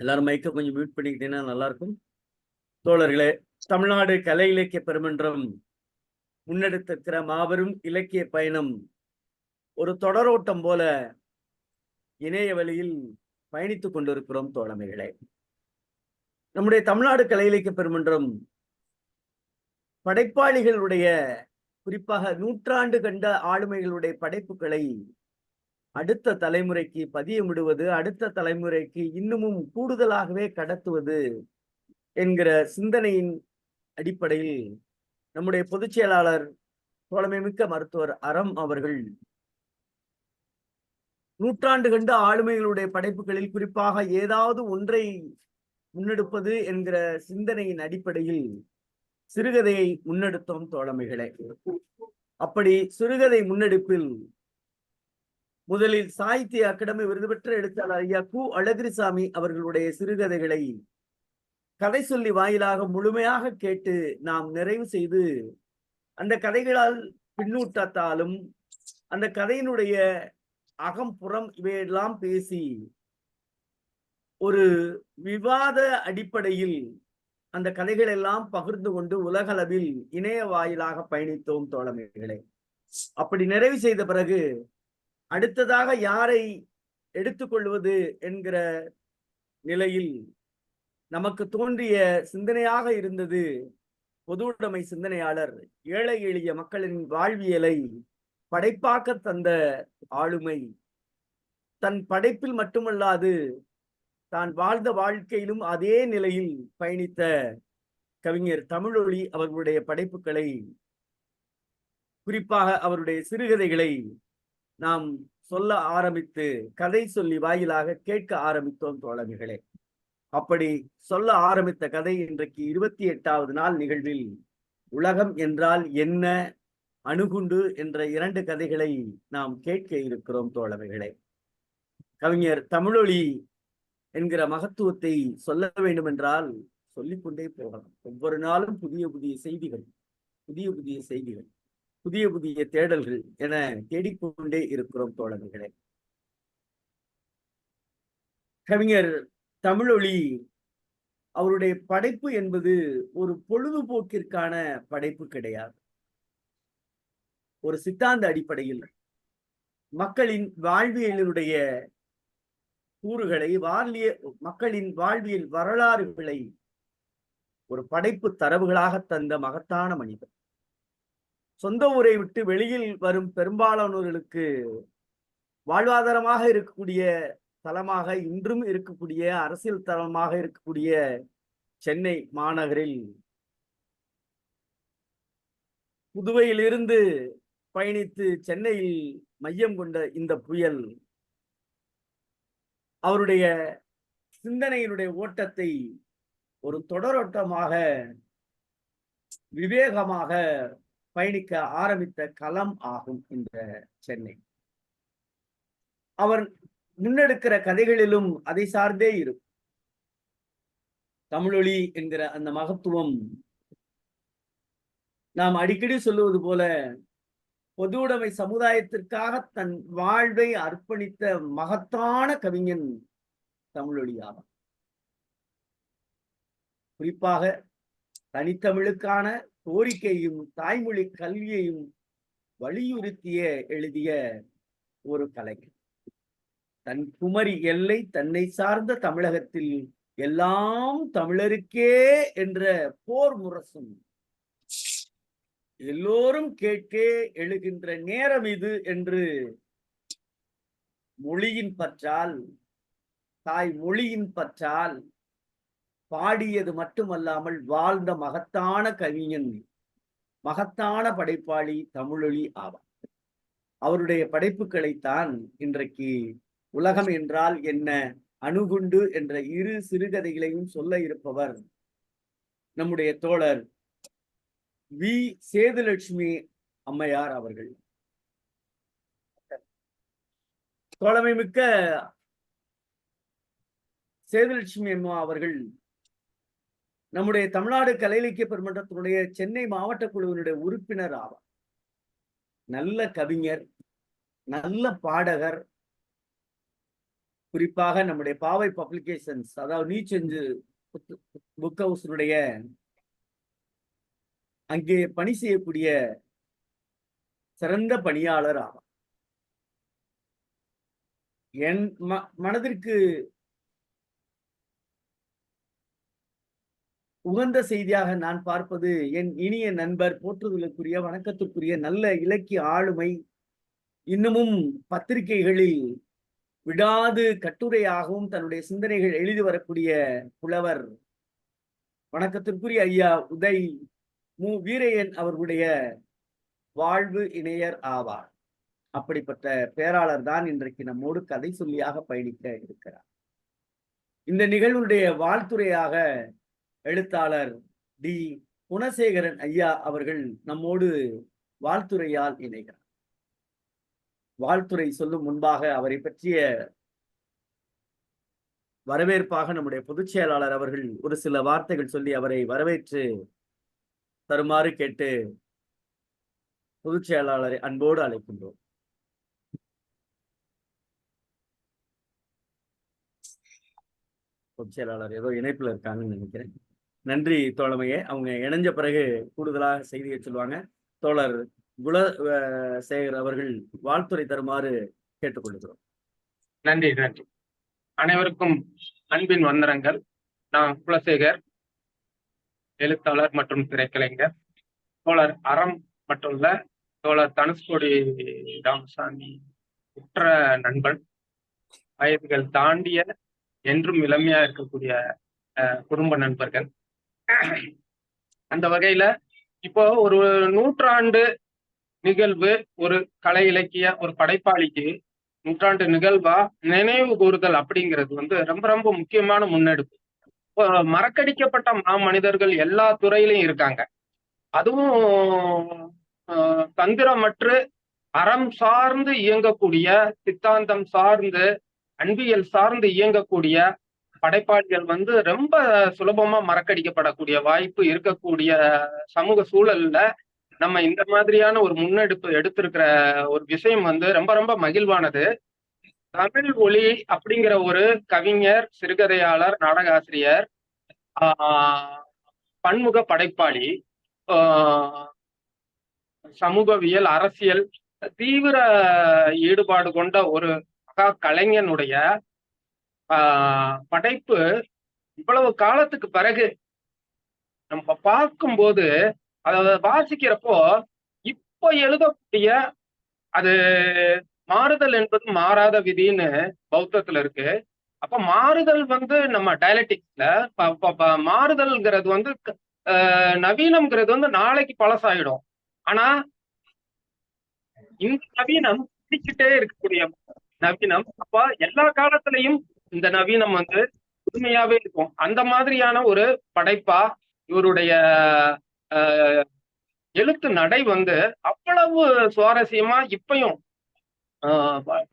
எல்லாரும் மைக்க கொஞ்சம் மியூட் பண்ணிக்கிட்டீங்கன்னா நல்லா இருக்கும். தோழர்களே, தமிழ்நாடு கலை இலக்கிய பெருமன்றம் முன்னெடுத்திருக்கிற மாபெரும் இலக்கிய பயணம் ஒரு தொடரோட்டம் போல இணைய வழியில் பயணித்துக் கொண்டிருக்கிறோம் தோழமைகளே. நம்முடைய தமிழ்நாடு கலை இலக்கிய பெருமன்றம் படைப்பாளிகளுடைய, குறிப்பாக நூற்றாண்டு கண்ட ஆளுமைகளுடைய படைப்புகளை அடுத்த தலைமுறைக்கு பதியமிடுவது, அடுத்த தலைமுறைக்கு இன்னமும் கூடுதலாகவே கடத்துவது என்கிற சிந்தனையின் அடிப்படையில் நம்முடைய பொதுச் செயலாளர் தோழமைமிக்க மருத்துவர் அறம் அவர்கள் நூற்றாண்டு கண்ட ஆளுமைகளுடைய படைப்புகளில் குறிப்பாக ஏதாவது ஒன்றை முன்னெடுப்பது என்கிற சிந்தனையின் அடிப்படையில் சிறுகதையை முன்னெடுத்தோம் தோழமைகளே. அப்படி சிறுகதை முன்னெடுப்பில் முதலில் சாகித்ய அகாடமி விருது பெற்ற எழுத்தாளர் ஐயா கு. அழகிரிசாமி அவர்களுடைய சிறுகதைகளை கதை சொல்லி வாயிலாக முழுமையாக கேட்டு நாம் நிறைவு செய்து, அந்த கதைகளால் பின்னூட்டத்தாலும் அந்த கதையினுடைய அகம் புறம் இவையெல்லாம் பேசி ஒரு விவாத அடிப்படையில் அந்த கதைகள் எல்லாம் பகிர்ந்து கொண்டு உலகளவில் இணைய வாயிலாக பயணித்தோம் தோழமைகளே. அப்படி நிறைவு செய்த பிறகு அடுத்ததாக யாரை எடுத்துக்கொள்வது என்கிற நிலையில் நமக்கு தோன்றிய சிந்தனையாக இருந்தது, பொது உடைமை சிந்தனையாளர், ஏழை எளிய மக்களின் வாழ்வியலை படைப்பாக்க தந்த ஆளுமை, தன் படைப்பில் மட்டுமல்லாது தான் வாழ்ந்த வாழ்க்கையிலும் அதே நிலையில் பயணித்த கவிஞர் தமிழொலி அவர்களுடைய படைப்புகளை, குறிப்பாக அவருடைய சிறுகதைகளை நாம் சொல்ல ஆரம்பித்து கதை சொல்லி வாயிலாக கேட்க ஆரம்பித்தோம் தோழமைகளே. அப்படி சொல்ல ஆரம்பித்த கதை இன்றைக்கு 28வது நாள் நிகழ்வில் உலகம் என்றால் என்ன, அணுகுண்டு என்ற 2 கதைகளை நாம் கேட்க இருக்கிறோம் தோழமைகளே. கவிஞர் தமிழொலி என்கிற மகத்துவத்தை சொல்ல வேண்டும் என்றால் சொல்லிக்கொண்டே போகலாம். ஒவ்வொரு நாளும் புதிய புதிய செய்திகள், புதிய புதிய செய்திகள், புதிய புதிய தேடல்கள் என தேடிக்கொண்டே இருக்கிறோம் தோழமைகளே. கவிஞர் தமிழொலி அவருடைய படைப்பு என்பது ஒரு பொழுதுபோக்கிற்கான படைப்பு கிடையாது. ஒரு சித்தாந்த அடிப்படையில் மக்களின் வாழ்வியலுடைய கூறுகளை, மக்களின் வாழ்வியல் வரலாறுகளை ஒரு படைப்பு தரவுகளாக தந்த மகத்தான மனிதர். சொந்த ஊரை விட்டு வெளியில் வரும் பெரும்பாலானோர்களுக்கு வாழ்வாதாரமாக இருக்கக்கூடிய தலமாக, இன்றும் இருக்கக்கூடிய அரசியல் தளமாக இருக்கக்கூடிய சென்னை மாநகரில் புதுவையிலிருந்து பயணித்து சென்னையில் மையம் கொண்ட இந்த புயல் அவருடைய சிந்தனையினுடைய ஓட்டத்தை ஒரு தொடரோட்டமாக, விவேகமாக பயணிக்க ஆரம்பித்த களம் ஆகும் இந்த சென்னை. அவர் முன்னெடுக்கிற கதைகளிலும் அதை சார்ந்தே இருக்கும். தமிழொலி என்கிற அந்த மகத்துவம், நாம் அடிக்கடி சொல்லுவது போல, பொது உடைமை சமுதாயத்திற்காக தன் வாழ்வை அர்ப்பணித்த மகத்தான கவிஞன் தமிழொலி ஆவார். குறிப்பாக தனித்தமிழுக்கான கோரிக்கையும் தாய்மொழி கல்வியையும் வலியுறுத்திய எழுதிய ஒரு கலைஞர். தன் குமரி எல்லை தன்னை சார்ந்த தமிழகத்தில் எல்லாம் தமிழருக்கே என்ற போர் முரசும் எல்லோரும் கேட்க எழுகின்ற நேரம் இது என்று மொழியின் பற்றால், தாய் மொழியின் பற்றால் பாடியது மட்டுமல்லாமல் வாழ்ந்த மகத்தான கவிஞன், மகத்தான படைப்பாளி தமிழொலி ஆவார். அவருடைய படைப்புகளைத்தான் இன்றைக்கு உலகம் என்றால் என்ன, அணுகுண்டு என்ற 2 சிறுகதைகளையும் சொல்ல இருப்பவர் நம்முடைய தோழர் வி. சேதுலட்சுமி அம்மையார் அவர்கள். தோழமை மிக்க சேதுலட்சுமி அம்மா அவர்கள் நம்முடைய தமிழ்நாடு கலை இலக்கிய பெருமன்றத்தினுடைய சென்னை மாவட்ட குழுவினுடைய உறுப்பினர் ஆவார். நல்ல கவிஞர், நல்ல பாடகர், குறிப்பாக நம்முடைய பாவை பப்ளிகேஷன்ஸ், அதாவது நீச்செஞ்சு புக் ஹவுஸுடைய அங்கே பணி செய்யக்கூடிய சிறந்த பணியாளர் ஆவார். என் மனதிற்கு உகந்த செய்தியாக நான் பார்ப்பது என் இனிய நண்பர், போற்றுதலுக்குரிய வணக்கத்திற்குரிய நல்ல இலக்கிய ஆளுமை, இன்னமும் பத்திரிகைகளில் விடாது கட்டுரையாகவும் தன்னுடைய சிந்தனைகள் எழுதி வரக்கூடிய புலவர், வணக்கத்திற்குரிய ஐயா உதய் மு வீரையன் அவர்களுடைய வாழ்வு இணையர் ஆவார். அப்படிப்பட்ட பேராளர் தான் இன்றைக்கு நம்மோடு கதை சொல்லியாக பயணிக்க இருக்கிறார். இந்த நிகழ்வுடைய வாழ்த்துறையாக எழுத்தாளர் டி குணசேகரன் ஐயா அவர்கள் நம்மோடு வாழ்த்துறையால் இணைகிறார். வாழ்த்துறை சொல்லும் முன்பாக அவரை பற்றிய வரவேற்பாக நம்முடைய பொதுச் செயலாளர் அவர்கள் ஒரு சில வார்த்தைகள் சொல்லி அவரை வரவேற்று தருமாறு கேட்டு பொதுச் செயலாளரை அன்போடு அழைக்கின்றோம். பொதுச் செயலாளர் ஏதோ இணைப்புல இருக்காங்கன்னு நினைக்கிறேன். நன்றி தோழமையே. அவங்க இணைஞ்ச பிறகு கூடுதலாக செய்தியை சொல்லுவாங்க. தோழர் குலசேகர் அவர்கள் வாழ்த்துறை தருமாறு கேட்டுக்கொள்கிறோம். நன்றி. நன்றி. அனைவருக்கும் அன்பின் வந்தனங்கள். நான் குலசேகர், எழுத்தாளர் மற்றும் திரைக்கலைஞர். தோழர் அறம் மட்டும் இல்ல, தோழர் தனுஷ்கோடி ராமசாமி உற்ற நண்பன், வயதுகள் தாண்டிய என்றும் இளமையா இருக்கக்கூடிய குடும்ப நண்பர்கள். அந்த வகையில இப்போ ஒரு நூற்றாண்டு நிகழ்வு, ஒரு கலை இலக்கிய ஒரு படைப்பாளிக்கு நூற்றாண்டு நிகழ்வா நினைவு கூறுதல் அப்படிங்கிறது ரொம்ப ரொம்ப முக்கியமான முன்னெடுப்பு. மறக்கடிக்கப்பட்ட மாமனிதர்கள் எல்லா துறையிலையும் இருக்காங்க. அதுவும் தந்திரமற்று அறம் சார்ந்து இயங்கக்கூடிய, சித்தாந்தம் சார்ந்து அன்பியல் சார்ந்து இயங்கக்கூடிய படைப்பாளிகள் ரொம்ப சுலபமா மறக்கடிக்கப்படக்கூடிய வாய்ப்பு இருக்கக்கூடிய சமூக சூழல்ல நம்ம இந்த மாதிரியான ஒரு முன்னெடுப்பு எடுத்திருக்கிற ஒரு விஷயம் ரொம்ப ரொம்ப மகிழ்வானது. தமிழ் ஒளி அப்படிங்கிற ஒரு கவிஞர், சிறுகதையாளர், நாடகாசிரியர், பன்முக படைப்பாளி, சமூகவியல், அரசியல் தீவிர ஈடுபாடு கொண்ட ஒரு மகா கலைஞனுடைய படைப்பு இவ்வளவு காலத்துக்கு பிறகு நம்ம பார்க்கும்போது, அதை வாசிக்கிறப்போ இப்போ எழுதக்கூடிய அது மாறுதல் என்பது மாறாத விதின்னு பௌத்தத்துல இருக்கு. அப்ப மாறுதல் நம்ம டயலெக்டிக்ஸ்ல மாறுதல்ங்கிறது நவீனம்ங்கிறது நாளைக்கு பழசாயிடும். ஆனா இந்த நவீனம் பிடிச்சிட்டே இருக்கக்கூடிய நவீனம், அப்ப எல்லா காலத்திலையும் இந்த நவீனம் புதுமையாவே இருக்கும். அந்த மாதிரியான ஒரு படைப்பா இவருடைய எழுத்து நடை அவ்வளவு சுவாரஸ்யமா, இப்பயும்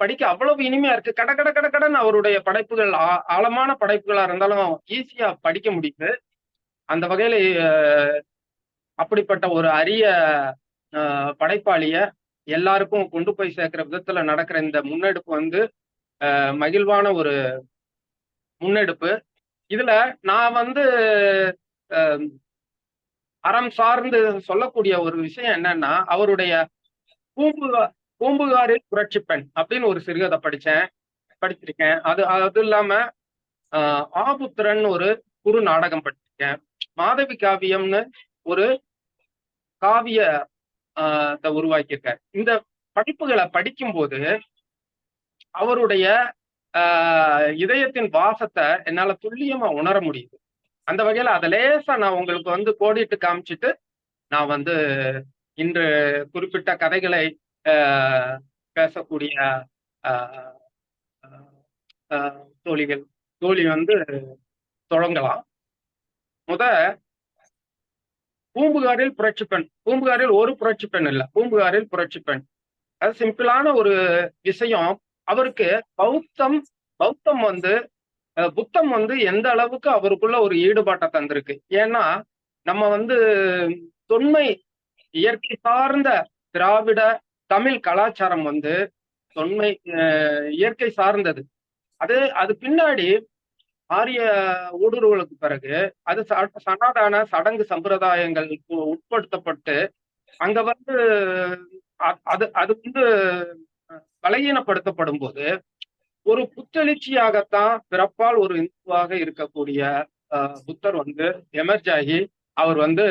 படிக்க அவ்வளவு இனிமையா இருக்கு. கட கட கட கடன் அவருடைய படைப்புகள் ஆழமான படைப்புகளா இருந்தாலும் ஈஸியா படிக்க முடியுது. அந்த வகையில அப்படிப்பட்ட ஒரு அரிய படைப்பாளிய எல்லாருக்கும் கொண்டு போய் சேர்க்கிற விதத்துல நடக்கிற இந்த முன்னெடுப்பு மகிழ்வான ஒரு முன்னெடுப்பு. இதுல நான் அறம் சார்ந்து சொல்லக்கூடிய ஒரு விஷயம் என்னன்னா, அவருடைய பூம்புகாரில் புரட்சி பெண் அப்படின்னு ஒரு சிறுகதை படிச்சிருக்கேன். அது இல்லாம ஆபுத்திரன் ஒரு குறு நாடகம் படிச்சிருக்கேன். மாதவி காவியம்னு ஒரு காவிய உருவாக்கியிருக்கார். இந்த படிப்புகளை படிக்கும்போது அவருடைய இதயத்தின் வாசத்தை என்னால துல்லியமா உணர முடியுது. அந்த வகையில அதை லேசா நான் உங்களுக்கு கோடிட்டு காமிச்சிட்டு நான் இன்று குறிப்பிட்ட கதைகளை பேசக்கூடிய தோழி தொடங்கலாம். பூம்புகாரில் புரட்சி பெண். பூம்புகாரில் ஒரு புரட்சி பெண் இல்ல, பூம்புகாரில் புரட்சி பெண். அது சிம்பிளான ஒரு விஷயம். அவருக்கு பௌத்தம் புத்தம் எந்த அளவுக்கு அவருக்குள்ள ஒரு ஈடுபாட்டை தந்திருக்கு. ஏன்னா நம்ம தொன்மை இயற்கை சார்ந்த திராவிட தமிழ் கலாச்சாரம் தொன்மை இயற்கை சார்ந்தது. அது பின்னாடி ஆரிய ஊடுருவலுக்கு பிறகு அது சனாதன சடங்கு சம்பிரதாயங்களுக்கு உட்படுத்தப்பட்டு அங்க வந்து அது அது வந்து பலகீனப்படுத்தப்படும் போது ஒரு புத்தெழுச்சியாகத்தான் பிறப்பால் ஒரு இந்துவாக இருக்கக்கூடிய புத்தர் வந்து எமர்ஜ் ஆகி அவர் வந்து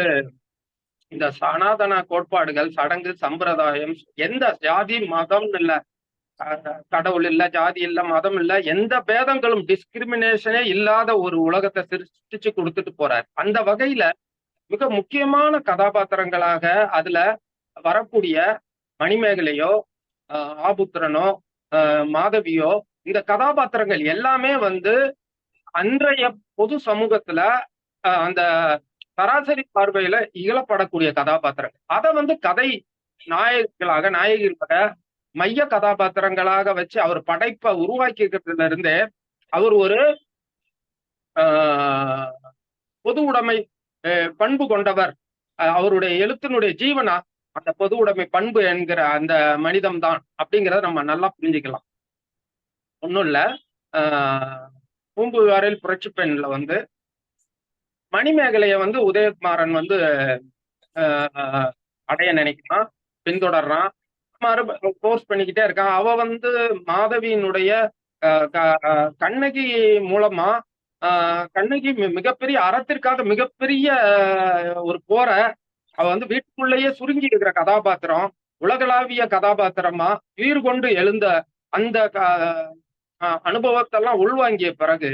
இந்த சனாதன கோட்பாடுகள் சடங்கு சம்பிரதாயம் எந்த ஜாதி மதம் இல்ல கடவுள் இல்ல ஜாதி இல்ல மதம் இல்ல எந்த பேதங்களும் டிஸ்கிரிமினேஷனே இல்லாத ஒரு உலகத்தை சிருஷ்டிச்சு கொடுத்துட்டு போறார். அந்த வகையில மிக முக்கியமான கதாபாத்திரங்களாக அதுல வரக்கூடிய மணிமேகலையோ ஆபுத்திரனோ மாதவியோ இந்த கதாபாத்திரங்கள் எல்லாமே வந்து அன்றைய பொது சமூகத்துல அந்த சராசரி பார்வையில இகழப்படக்கூடிய கதாபாத்திரங்கள். அதை வந்து கதை நாயகிகளாக மைய கதாபாத்திரங்களாக வச்சு அவர் படைப்பை உருவாக்கிக்கிறதுல இருந்தே அவர் ஒரு பொது உடைமை பண்பு கொண்டவர். அவருடைய எழுத்தினுடைய ஜீவனா அந்த பொது உடைமை பண்பு என்கிற அந்த மனிதம் தான் அப்படிங்கிறத நம்ம நல்லா புரிஞ்சுக்கலாம். ஒன்றும் இல்லை, பூம்புகாரில் புரட்சி பெண்ல வந்து மணிமேகலைய வந்து உதயகுமாரன் வந்து அடைய நினைக்கிறான், பின்தொடர்றான், போர்ஸ் பண்ணிக்கிட்டே இருக்கான். அவ வந்து மாதவியினுடைய கண்ணகி மூலமா கண்ணகி மிகப்பெரிய அறத்திற்காக மிகப்பெரிய ஒரு போற அவ வந்து வீட்டுக்குள்ளேயே சுருங்கி இருக்கிற கதாபாத்திரம் உலகளாவிய கதாபாத்திரமா உயிர் கொண்டு எழுந்த அந்த அனுபவத்தெல்லாம் உள்வாங்கிய பிறகு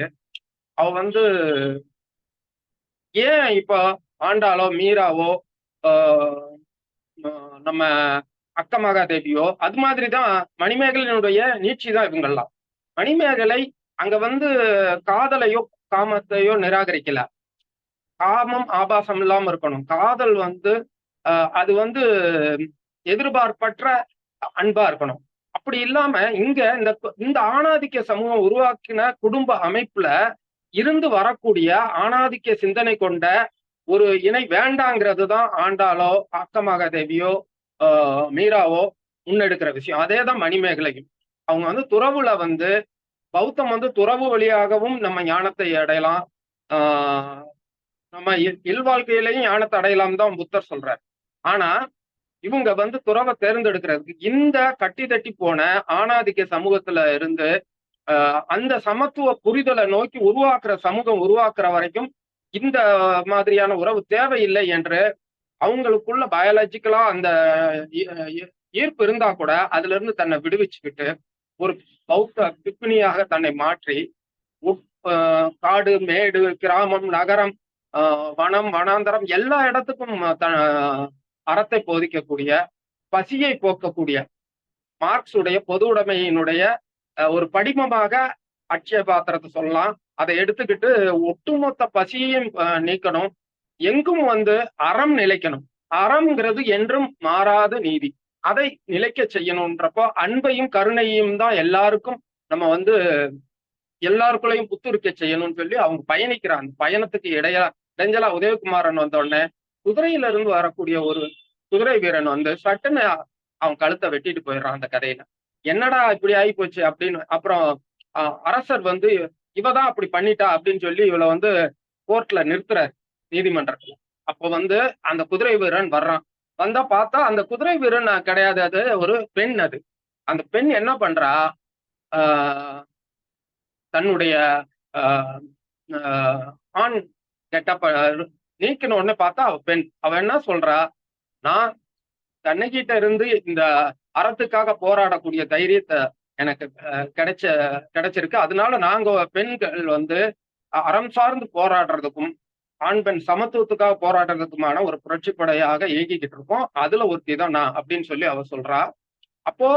அவ வந்து ஏன் இப்போ ஆண்டாளோ மீராவோ நம்ம அக்கமகாதேவியோ அது மாதிரிதான் மணிமேகலையினுடைய நீட்சி தான் இவங்கெல்லாம். மணிமேகலை அங்க வந்து காதலையோ காமத்தையோ நிராகரிக்கல. காமம் ஆபாசம் இல்லாம இருக்கணும், காதல் வந்து அது வந்து எதிர்பார்ப்பற்ற அன்பா இருக்கணும். அப்படி இல்லாம இங்க இந்த ஆணாதிக்க சமூகம் உருவாக்கின குடும்ப அமைப்புல இருந்து வரக்கூடிய ஆணாதிக்க சிந்தனை கொண்ட ஒரு இணை வேண்டாங்கிறது தான் ஆண்டாளோ அக்கமகாதேவியோ மீராவோ முன்னெடுக்கிற விஷயம். அதேதான் மணிமேகலையும். அவங்க வந்து துறவுல வந்து பௌத்தம் வந்து துறவு வழியாகவும் நம்ம ஞானத்தை அடையலாம், நம்ம இல்வாழ்க்கையிலையும் ஞானத்தை அடையலாம் தான் புத்தர் சொல்றார். ஆனா இவங்க வந்து துறவை தேர்ந்தெடுக்கிறதுக்கு இந்த கட்டி தட்டி போன ஆணாதிக்க சமூகத்துல இருந்து அந்த சமத்துவ புரிதலை நோக்கி சமூகம் உருவாக்குற வரைக்கும் இந்த மாதிரியான உறவு தேவையில்லை என்று அவங்களுக்குள்ள பயாலஜிக்கலா அந்த ஈர்ப்பு இருந்தா கூட அதுல இருந்து தன்னை விடுவிச்சுக்கிட்டு ஒரு பௌத்த பிக்குனியாக தன்னை மாற்றி காடு மேடு கிராமம் நகரம் வனம் வனாந்தரம் எல்லா இடத்துக்கும் அறத்தை போதிக்கக்கூடிய பசியை போக்கக்கூடிய மார்க்ஸுடைய பொது உடைமையினுடைய ஒரு படிமமாக அட்சய பாத்திரத்தை சொல்லலாம். அதை எடுத்துக்கிட்டு ஒட்டுமொத்த பசியையும் நீக்கணும், எங்கும் வந்து அறம் நிலைக்கணும், அறம்ங்கிறது என்றும் மாறாத நீதி, அதை நிலைக்க செய்யணும்ன்றப்போ அன்பையும் கருணையும் தான் எல்லாருக்கும் நம்ம வந்து எல்லாருக்குள்ளையும் புத்துரிக்க செய்யணும்னு சொல்லி அவங்க பயணிக்கிற அந்த பயணத்துக்கு இடைஞ்சலா உதயகுமாரன் வந்த உடனே குதிரையில இருந்து வரக்கூடிய ஒரு குதிரை வீரன் வந்து சட்டுன்னு அவன் கழுத்தை வெட்டிட்டு போயிடுறான் அந்த கதையில. என்னடா இப்படி ஆகி போச்சு அப்படின்னு அப்புறம் அரசர் வந்து இவதான் அப்படி பண்ணிட்டா அப்படின்னு சொல்லி இவளை வந்து கோர்ட்ல நிறுத்துறாரு நீதிமன்றத்துல. அப்போ வந்து அந்த குதிரை வீரன் வர்றான். வந்தா பார்த்தா அந்த குதிரை வீரன் கிடையாது, அது ஒரு பெண். அது அந்த பெண் என்ன பண்றா, தன்னுடைய ஆண் கெட்டப்ப நீக்கின உடனே பார்த்தா அவ பெண். அவ என்ன சொல்றா, நான் கண்ணகிட்ட இருந்து இந்த அறத்துக்காக போராடக்கூடிய தைரியத்தை எனக்கு கிடைச்சிருக்கு, அதனால நாங்க பெண்கள் வந்து அறம் சார்ந்து போராடுறதுக்கும் ஆண் பெண் சமத்துவத்துக்காக போராடுறதுக்குமான ஒரு புரட்சிப்படையாக இயங்கிக்கிட்டு இருக்கோம், அதுல ஒருத்தி தான் நான் அப்படின்னு சொல்லி அவ சொல்றா. அப்போ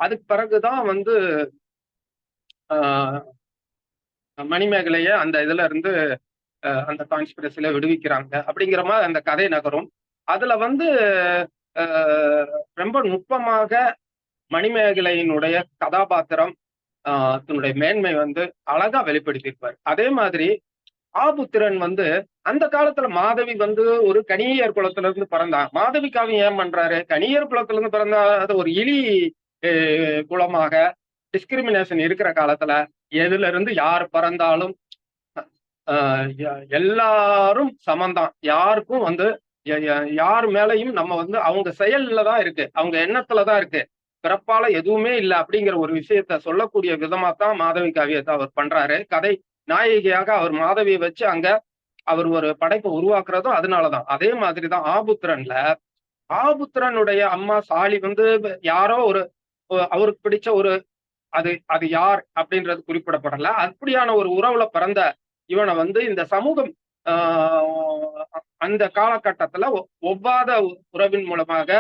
அதுக்கு பிறகுதான் வந்து மணிமேகலைய அந்த இதுல இருந்து அந்த கான்ஸ்பிரசில விடுவிக்கிறாங்க அப்படிங்கிற மாதிரி அந்த கதை நகரும். அதுல வந்து ரொம்ப நுட்பமாக மணிமேகலையினுடைய கதாபாத்திரம் தன்னுடைய மேன்மை வந்து அழகா வெளிப்படுத்தியிருப்பார். அதே மாதிரி ஆபுத்திரன் வந்து அந்த காலத்துல மாதவி வந்து ஒரு கணியர் குலத்துல இருந்து பிறந்தாங்க. மாதவி காவியம் ஏன் பண்றாரு, கணியர் குலத்துல இருந்து பிறந்த ஒரு இழி குலமாக டிஸ்கிரிமினேஷன் இருக்கிற காலத்துல எதுல இருந்து யார் பிறந்தாலும் எல்லாரும் சமந்தான். யாருக்கும் வந்து யார் மேலையும் நம்ம வந்து அவங்க செயல்ல தான் இருக்கு, அவங்க எண்ணத்துல தான் இருக்கு, பிறப்பால எதுவுமே இல்லை அப்படிங்கிற ஒரு விஷயத்த சொல்லக்கூடிய விதமா தான் மாதவி காவியத்தை அவர் பண்றாரு. கதை நாயகியாக அவர் மாதவியை வச்சு அங்க அவர் ஒரு படைப்பை உருவாக்குறதும் அதனாலதான். அதே மாதிரிதான் ஆபுத்திரன்ல ஆபுத்திரனுடைய அம்மா சாலி வந்து யாரோ ஒரு அவருக்கு பிடிச்ச ஒரு அது அது யார் அப்படின்றது குறிப்பிடப்படல. அப்படியான ஒரு உறவுல பிறந்த இவனை வந்து இந்த சமூகம் அந்த காலகட்டத்துல ஒவ்வாத உறவின் மூலமாக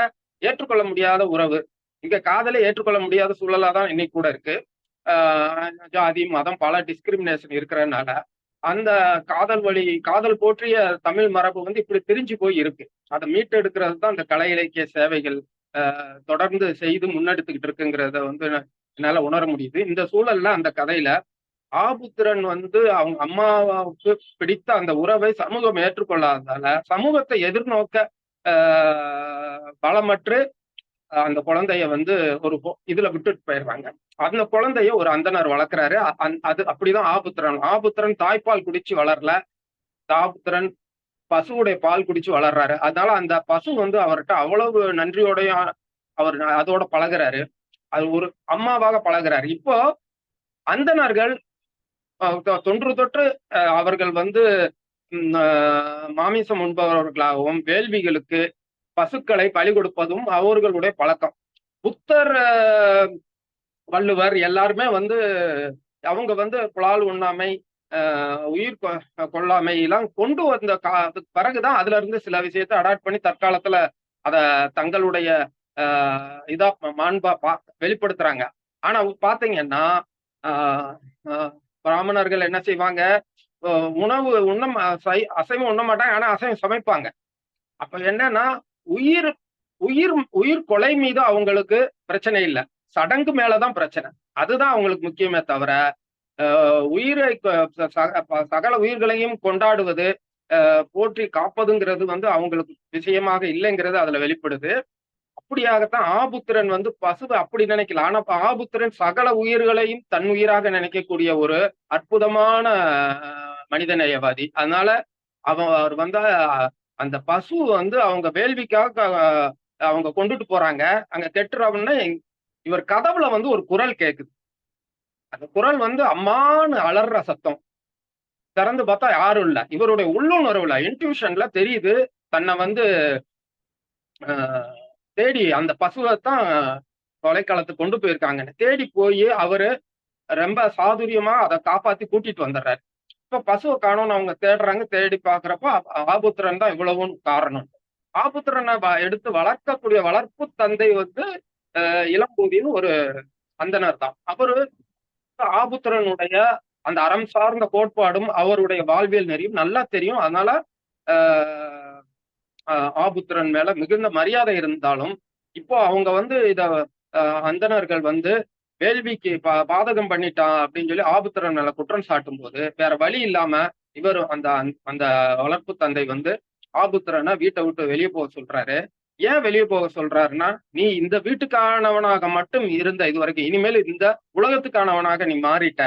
ஏற்றுக்கொள்ள முடியாத உறவு. இங்க காதலை ஏற்றுக்கொள்ள முடியாத சூழலா தான் இன்னைக்கு கூட இருக்கு. ஜாதி மதம் பல டிஸ்கிரிமினேஷன் இருக்கிறதுனால அந்த காதல் போற்றிய தமிழ் மரபு வந்து இப்படி பிரிஞ்சு போய் இருக்கு. அதை மீட்டெடுக்கிறது தான் இந்த கலை இலக்கிய சேவைகள் தொடர்ந்து செய்து முன்னெடுத்துக்கிட்டு இருக்குங்கிறத வந்து என்னால உணர முடியுது. இந்த சூழல்ல அந்த கதையில ஆபுத்திரன் வந்து அவங்க அம்மாவுக்கு பிடித்த அந்த உறவை சமூகம் ஏற்றுக்கொள்ளாததால சமூகத்தை எதிர்நோக்க பலமற்று அந்த குழந்தைய வந்து ஒரு இதுல விட்டுட்டு போயிடுறாங்க. அந்த குழந்தைய ஒரு அந்தனர் வளர்க்கிறாரு. அது அப்படிதான் ஆபுத்திரன் தாய்ப்பால் குடிச்சு வளரல. ஆபுத்திரன் பசுவுடைய பால் குடிச்சு வளர்றாரு. அதனால அந்த பசு வந்து அவர்கிட்ட அவ்வளவு நன்றியோடைய அவர் அதோட பழகுறாரு. அது ஒரு அம்மாவாக பழகுறாரு. இப்போ அந்தணர்கள் தொன்று தொற்று அவர்கள் வந்து மாமிசம் உண்பவர்களாகவும் வேள்விகளுக்கு பசுக்களை பலி கொடுப்பதும் அவர்களுடைய பழக்கம். புத்தர் வள்ளுவர் எல்லாருமே வந்து அவங்க வந்து புலால் உண்ணாமை உயிர் கொள்ளாமை எல்லாம் கொண்டு வந்த பிறகுதான் அதுல இருந்து சில விஷயத்தை அடாப்ட் பண்ணி தற்காலத்துல அத தங்களுடைய இதா மாண்பா வெளிப்படுத்துறாங்க. ஆனா பாத்தீங்கன்னா பிராமணர்கள் என்ன செய்வாங்க, உணவு அசைவம் உண்ண மாட்டாங்க, ஆனா அசைவம் சமைப்பாங்க. அப்ப என்னன்னா உயிர் உயிர் உயிர் கொலை மீது அவங்களுக்கு பிரச்சனை இல்லை, சடங்கு மேலதான் பிரச்சனை. அதுதான் அவங்களுக்கு முக்கியமே தவிர உயிரை சகல உயிர்களையும் கொண்டாடுவது போற்றி காப்பதுங்கிறது வந்து அவங்களுக்கு விஷயமாக இல்லைங்கிறது அதுல வெளிப்படுது. அப்படியாகத்தான் ஆபுத்திரன் வந்து பசுவை அப்படி நினைக்கல. ஆனா ஆபுத்திரன் சகல உயிர்களையும் தன் உயிராக நினைக்கக்கூடிய ஒரு அற்புதமான மனிதநேயவாதி. அதனால அவர் வந்து அந்த பசு வந்து அவங்க வேள்விக்காக அவங்க கொண்டுட்டு போறாங்க. அங்க கெட்டுறவன்னு இவர் கதவுல வந்து ஒரு குரல் கேக்குது. அந்த குரல் வந்து அம்மான்னு அலற சத்தம். திறந்து பார்த்தா யாரும் இல்ல. இவருடைய உள்ளுணர்வுல இன்ட்யூஷன்ல தெரியுது தன்னை வந்து தேடி அந்த பசுவைத்தான் கொலைக்களத்துக்கு கொண்டு போயிருக்காங்கன்னு தேடி போய் அவரு ரொம்ப சாதுரியமா அதை காப்பாத்தி கூட்டிட்டு வந்துடுறாரு. இப்ப பசுவை காணோம்னு அவங்க தேடுறாங்க. தேடி பாக்குறப்ப ஆபுத்திரன் தான் இவ்வளவும் காரணம். ஆபுத்திரனை எடுத்து வளர்க்கக்கூடிய வளர்ப்பு தந்தை வந்து இளம்பூதின்னு ஒரு அந்தனர் தான். அவரு ஆபுத்திரனுடைய அந்த அறம் சார்ந்த கோட்பாடும் அவருடைய வாழ்வியல் நெறியும் நல்லா தெரியும். அதனால ஆபுத்திரன் மேல மிகுந்த மரியாதை இருந்தாலும் இப்போ அவங்க வந்து இத அந்தணர்கள் வந்து வேள்விக்கு பாதகம் பண்ணிட்டான் அப்படின்னு சொல்லி ஆபுத்திரன் மேல குற்றம் சாட்டும் போது வேற வழி இல்லாம இவர் அந்த அந்த வளர்ப்பு தந்தை வந்து ஆபுத்திரனை வீட்டை விட்டு வெளியே போக சொல்றாரு. ஏன் வெளியே போக சொல்றாருன்னா, நீ இந்த வீட்டுக்கானவனாக மட்டும் இருந்த இது வரைக்கும், இனிமேல் இந்த உலகத்துக்கானவனாக நீ மாறிட்ட.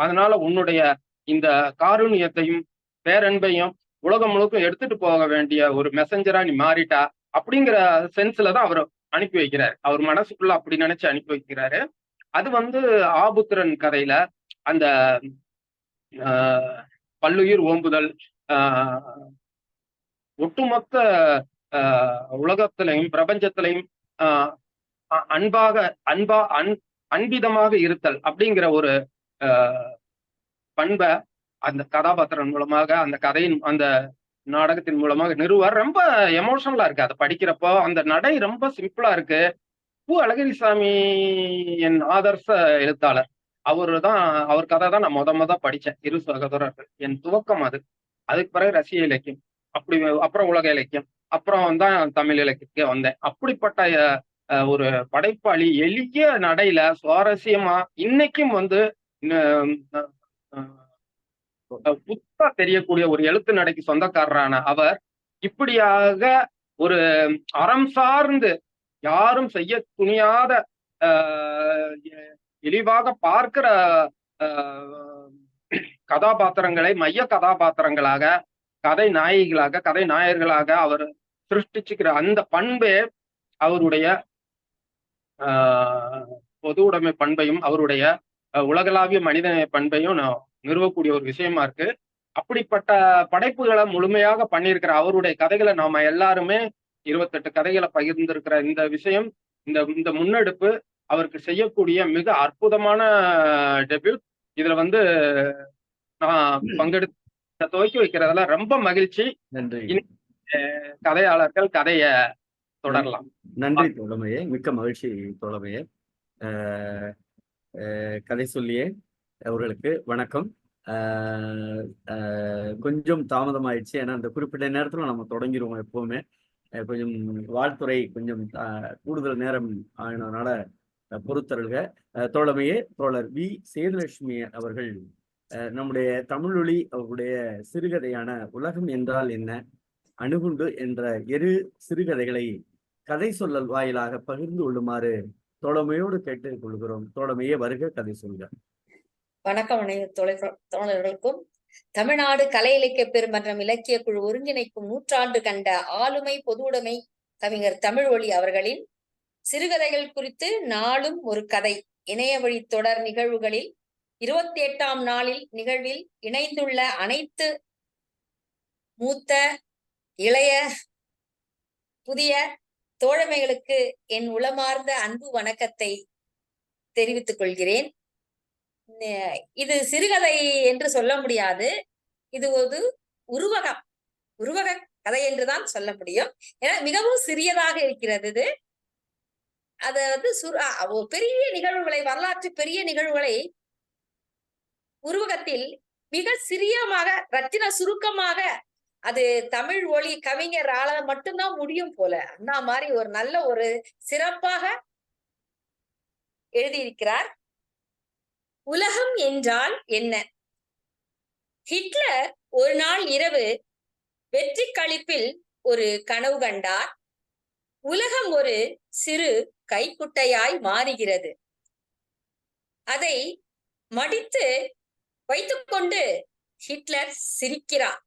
அதனால உன்னுடைய இந்த காருண்யத்தையும் பேரன்பையும் உலகம் முழுக்க எடுத்துட்டு போக வேண்டிய ஒரு மெசஞ்சரா நீ மாறிட்டா அப்படிங்கிற சென்ஸ்ல தான் அவர் அனுப்பி வைக்கிறாரு. அவர் மனசுக்குள்ள அப்படி நினைச்சு அனுப்பி வைக்கிறாரு. அது வந்து ஆபுத்திரன் கதையில அந்த பல்லுயிர் ஓம்புதல் ஒட்டுமொத்த உலகத்திலையும் பிரபஞ்சத்திலையும் அன்பிதமாக இருத்தல் அப்படிங்கிற ஒரு பண்பை அந்த கதாபாத்திரம் மூலமாக அந்த கதையின் அந்த நாடகத்தின் மூலமாக நிறுவர். ரொம்ப எமோஷனலா இருக்கு அதை படிக்கிறப்போ. அந்த நடை ரொம்ப சிம்பிளா இருக்கு. பூ அழகிரிசாமி என் ஆதர்ச எழுத்தாளர். அவர் கதை தான் நான் முத படிச்சேன். இரு சகோதரர்கள் என் துவக்கம் அது. அதுக்கு பிறகு ரசிய இலக்கியம், அப்புறம் உலக இலக்கியம், அப்புறம் தான் தமிழ் இலக்கியத்துக்கே வந்தேன். அப்படிப்பட்ட ஒரு படைப்பாளி எளிய நடையில சுவாரஸ்யமா இன்னைக்கும் வந்து புத்தா தெரியக்கூடிய ஒரு எழுத்து நடைக்கு சொந்தக்காரரான அவர் இப்படியாக ஒரு அறம் சார்ந்து யாரும் செய்ய துணியாத இழிவாக பார்க்கிற அஹ், கதாபாத்திரங்களை மைய கதாபாத்திரங்களாக, கதை நாயகிகளாக, கதை நாயகர்களாக அவர் சிருஷ்டிச்சுக்கிற அந்த பண்பே அவருடைய பொது உடைமை பண்பையும், அவருடைய உலகளாவிய மனிதநேய பண்பையும் நிறுவக்கூடிய ஒரு விஷயமா இருக்கு. அப்படிப்பட்ட படைப்புகளை முழுமையாக பண்ணியிருக்கிற அவருடைய கதைகளை நாம எல்லாருமே 28 கதைகளை பகிர்ந்திருக்கிற இந்த விஷயம், இந்த இந்த முன்னெடுப்பு அவருக்கு செய்யக்கூடிய மிக அற்புதமான டெபியூட். இதுல நான் பங்கெடுத்து துவக்கி வைக்கிறதுல ரொம்ப மகிழ்ச்சி. நன்றி. கதையாளர்கள் கதைய தொடரலாம். நன்றி தோழமையே, மிக்க மகிழ்ச்சி தோழமையே. கதை சொல்லியே அவர்களுக்கு வணக்கம். கொஞ்சம் தாமதமாயிடுச்சு, ஏன்னா அந்த குறிப்பிட்ட நேரத்துல நம்ம தொடங்கிடுவோம் எப்பவுமே. கொஞ்சம் வாழ்த்துறை கொஞ்சம் கூடுதல் நேரம் ஆகினதுனால பொறுத்தருள்க. தோழமையே, தோழர் வி சேதுலட்சுமி அவர்கள் நம்முடைய தமிழொலி அவருடைய சிறுகதையான உலகம் என்றால் என்ன, அணுகுண்டு என்ற 2 சிறுகதைகளை கதை சொல்லல் வாயிலாக பகிர்ந்து கொள்ளுமாறு தோழமையோடு கேட்டுக் கொள்கிறோம். தோழமையே வருக, கதை சொல்க. வணக்கம் தோழர்களுக்கும். தமிழ்நாடு கலை இலக்கிய பெருமன்றம் இலக்கிய குழு ஒருங்கிணைக்கும் 100 ஆண்டு கண்ட ஆளுமை பொதுவுடைமை கவிஞர் தமிழொலி அவர்களின் சிறுகதைகள் குறித்து நாளும் ஒரு கதை இணைய வழி தொடர் நிகழ்வுகளில் 28ஆம் நாளில் நிகழ்வில் இணைந்துள்ள அனைத்து மூத்த, இளைய, புதிய தோழமைகளுக்கு என் உளமார்ந்த அன்பு வணக்கத்தை தெரிவித்துக் கொள்கிறேன். இது சிறுகதை என்று சொல்ல முடியாது, இது ஒரு உருவக கதை என்றுதான் சொல்ல முடியும். ஏன்னா மிகவும் சிறியதாக இருக்கிறது. இது பெரிய நிகழ்வுகளை, வரலாற்று பெரிய நிகழ்வுகளை உருவகத்தில் மிக சிறியமாக, ரத்தின சுருக்கமாக, அது தமிழ் ஒளி கவிஞரால மட்டும்தான் முடியும் போல. அண்ணா மாதிரி ஒரு நல்ல ஒரு சிறப்பாக எழுதியிருக்கிறார். உலகம் என்றால் என்ன? ஹிட்லர் ஒரு நாள் இரவு வெற்றி களிப்பில் ஒரு கனவு கண்டார். உலகம் ஒரு சிறு கைக்குட்டையாய் மாறுகிறது. அதை மடித்து வைத்துக்கொண்டு ஹிட்லர் சிரிக்கிறார்.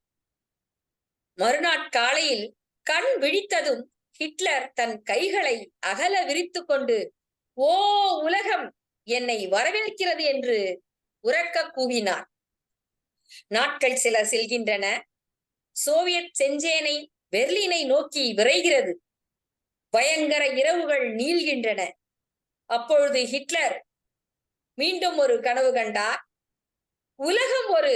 மறுநாள் காலையில் கண் விழித்ததும் ஹிட்லர் தன் கைகளை அகல விரித்து கொண்டு, ஓ உலகம் என்னை வரவேற்கிறது என்று உரக்க கூவினார். நாட்கள் சில செல்கின்றன. சோவியத் செஞ்சேனை பெர்லினை நோக்கி விரைகிறது. பயங்கர இரவுகள் நீள்கின்றன. அப்பொழுது ஹிட்லர் மீண்டும் ஒரு கனவு கண்டார். உலகம் ஒரு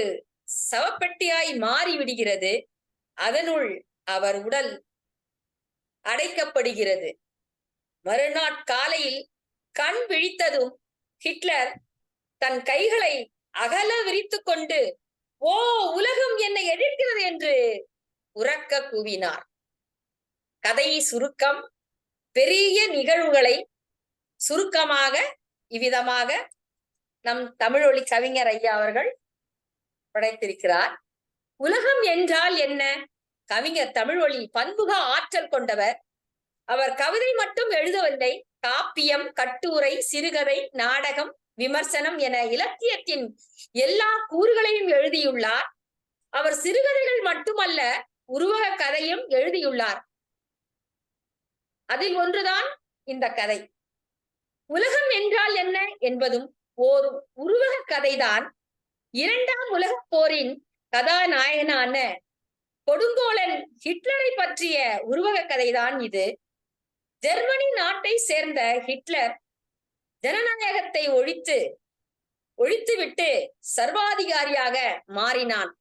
சவப்பெட்டியாய் மாறிவிடுகிறது. அதனுள் அவர் உடல் அடைக்கப்படுகிறது. மறுநாள் காலையில் கண் விழித்ததும் ஹிட்லர் தன் கைகளை அகல விரித்து கொண்டு, ஓ உலகம் என்னை எதிர்க்கிறது என்று உரக்க கூவினார். கதை சுருக்கம். பெரிய நிகழ்வுகளை சுருக்கமாக இவ்விதமாக நம் தமிழொலி கவிஞர் ஐயா அவர்கள் படைத்திருக்கிறார். உலகம் என்றால் என்ன? கவிஞர் தமிழொலி பன்முக ஆற்றல் கொண்டவர். அவர் கவிதை மட்டும் எழுதவில்லை, காப்பியம், கட்டுரை, சிறுகதை, நாடகம், விமர்சனம் என இலக்கியத்தின் எல்லா கூறுகளையும் எழுதியுள்ளார். அவர் சிறுகதைகள் மட்டுமல்ல, உருவக கதையும் எழுதியுள்ளார். அதில் ஒன்றுதான் இந்த கதை. உலகம் என்றால் என்ன என்பதும் ஓர் உருவக கதைதான். 2ஆம் உலகப் போரின் கதாநாயகனான கொடுங்கோலன் ஹிட்லரை பற்றிய உருவக கதைதான் இது. ஜெர்மனி நாட்டை சேர்ந்த ஹிட்லர் ஜனநாயகத்தை ஒழித்துவிட்டு சர்வாதிகாரியாக மாறினான்.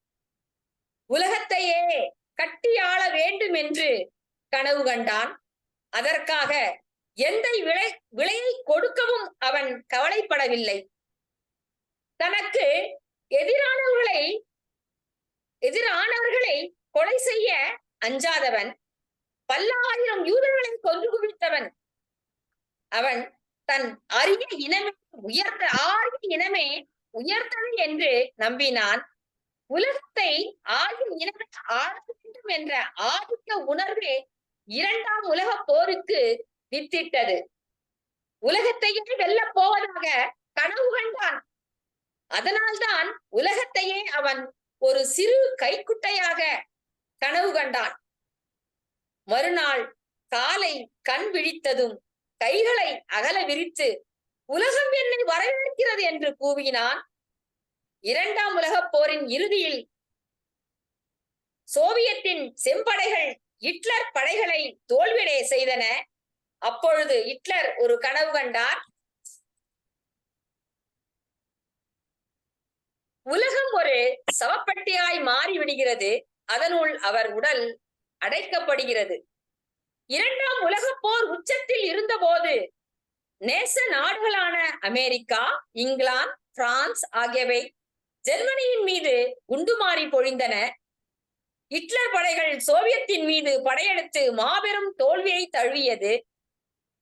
உலகத்தையே கட்டியாள வேண்டும் என்று கனவு கண்டான். அதற்காக எந்த விலையை கொடுக்கவும் அவன் கவலைப்படவில்லை. தனக்கு எதிரானவர்களை கொலை செய்ய அஞ்சாதவன், பல்லாயிரம் யூதர்களை கொன்று குவித்தவன். அவன் தன் ஆரிய இனமே உயர்த்தது என்று நம்பினான். உலகத்தை ஆரிய இனமே ஆள வேண்டும் என்ற ஆதிக்க உணர்வே 2ஆம் உலகப் போருக்கு வித்திட்டது. உலகத்தையே வெல்ல போவதாக கனவு கண்டான். அதனால்தான் உலகத்தையே அவன் ஒரு சிறு கைக்குட்டையாக கனவு கண்டான். மறுநாள் காலை கண் விழித்ததும் கைகளை அகல விரித்து உலகம் என்னை வரவேற்கிறது என்று கூவினான். இரண்டாம் உலகப் போரின் இறுதியில் சோவியத்தின் செம்படைகள் ஹிட்லர் படைகளை தோல்வியடைய செய்தன. அப்பொழுது ஹிட்லர் ஒரு கனவு கண்டார். உலகம் ஒரு சவப்பட்டியாய் மாறிவிடுகிறது, அதனுள் அவர் உடல் அடைக்கப்படுகிறது. இரண்டாம் உலகப் போர் உச்சத்தில் இருந்தபோது நேச நாடுகளான அமெரிக்கா, இங்கிலாந்து, பிரான்ஸ் ஆகியவை ஜெர்மனியின் மீது குண்டுமாறி பொழிந்தன. ஹிட்லர் படைகள் சோவியத்தின் மீது படையெடுத்து மாபெரும் தோல்வியை தழுவியது.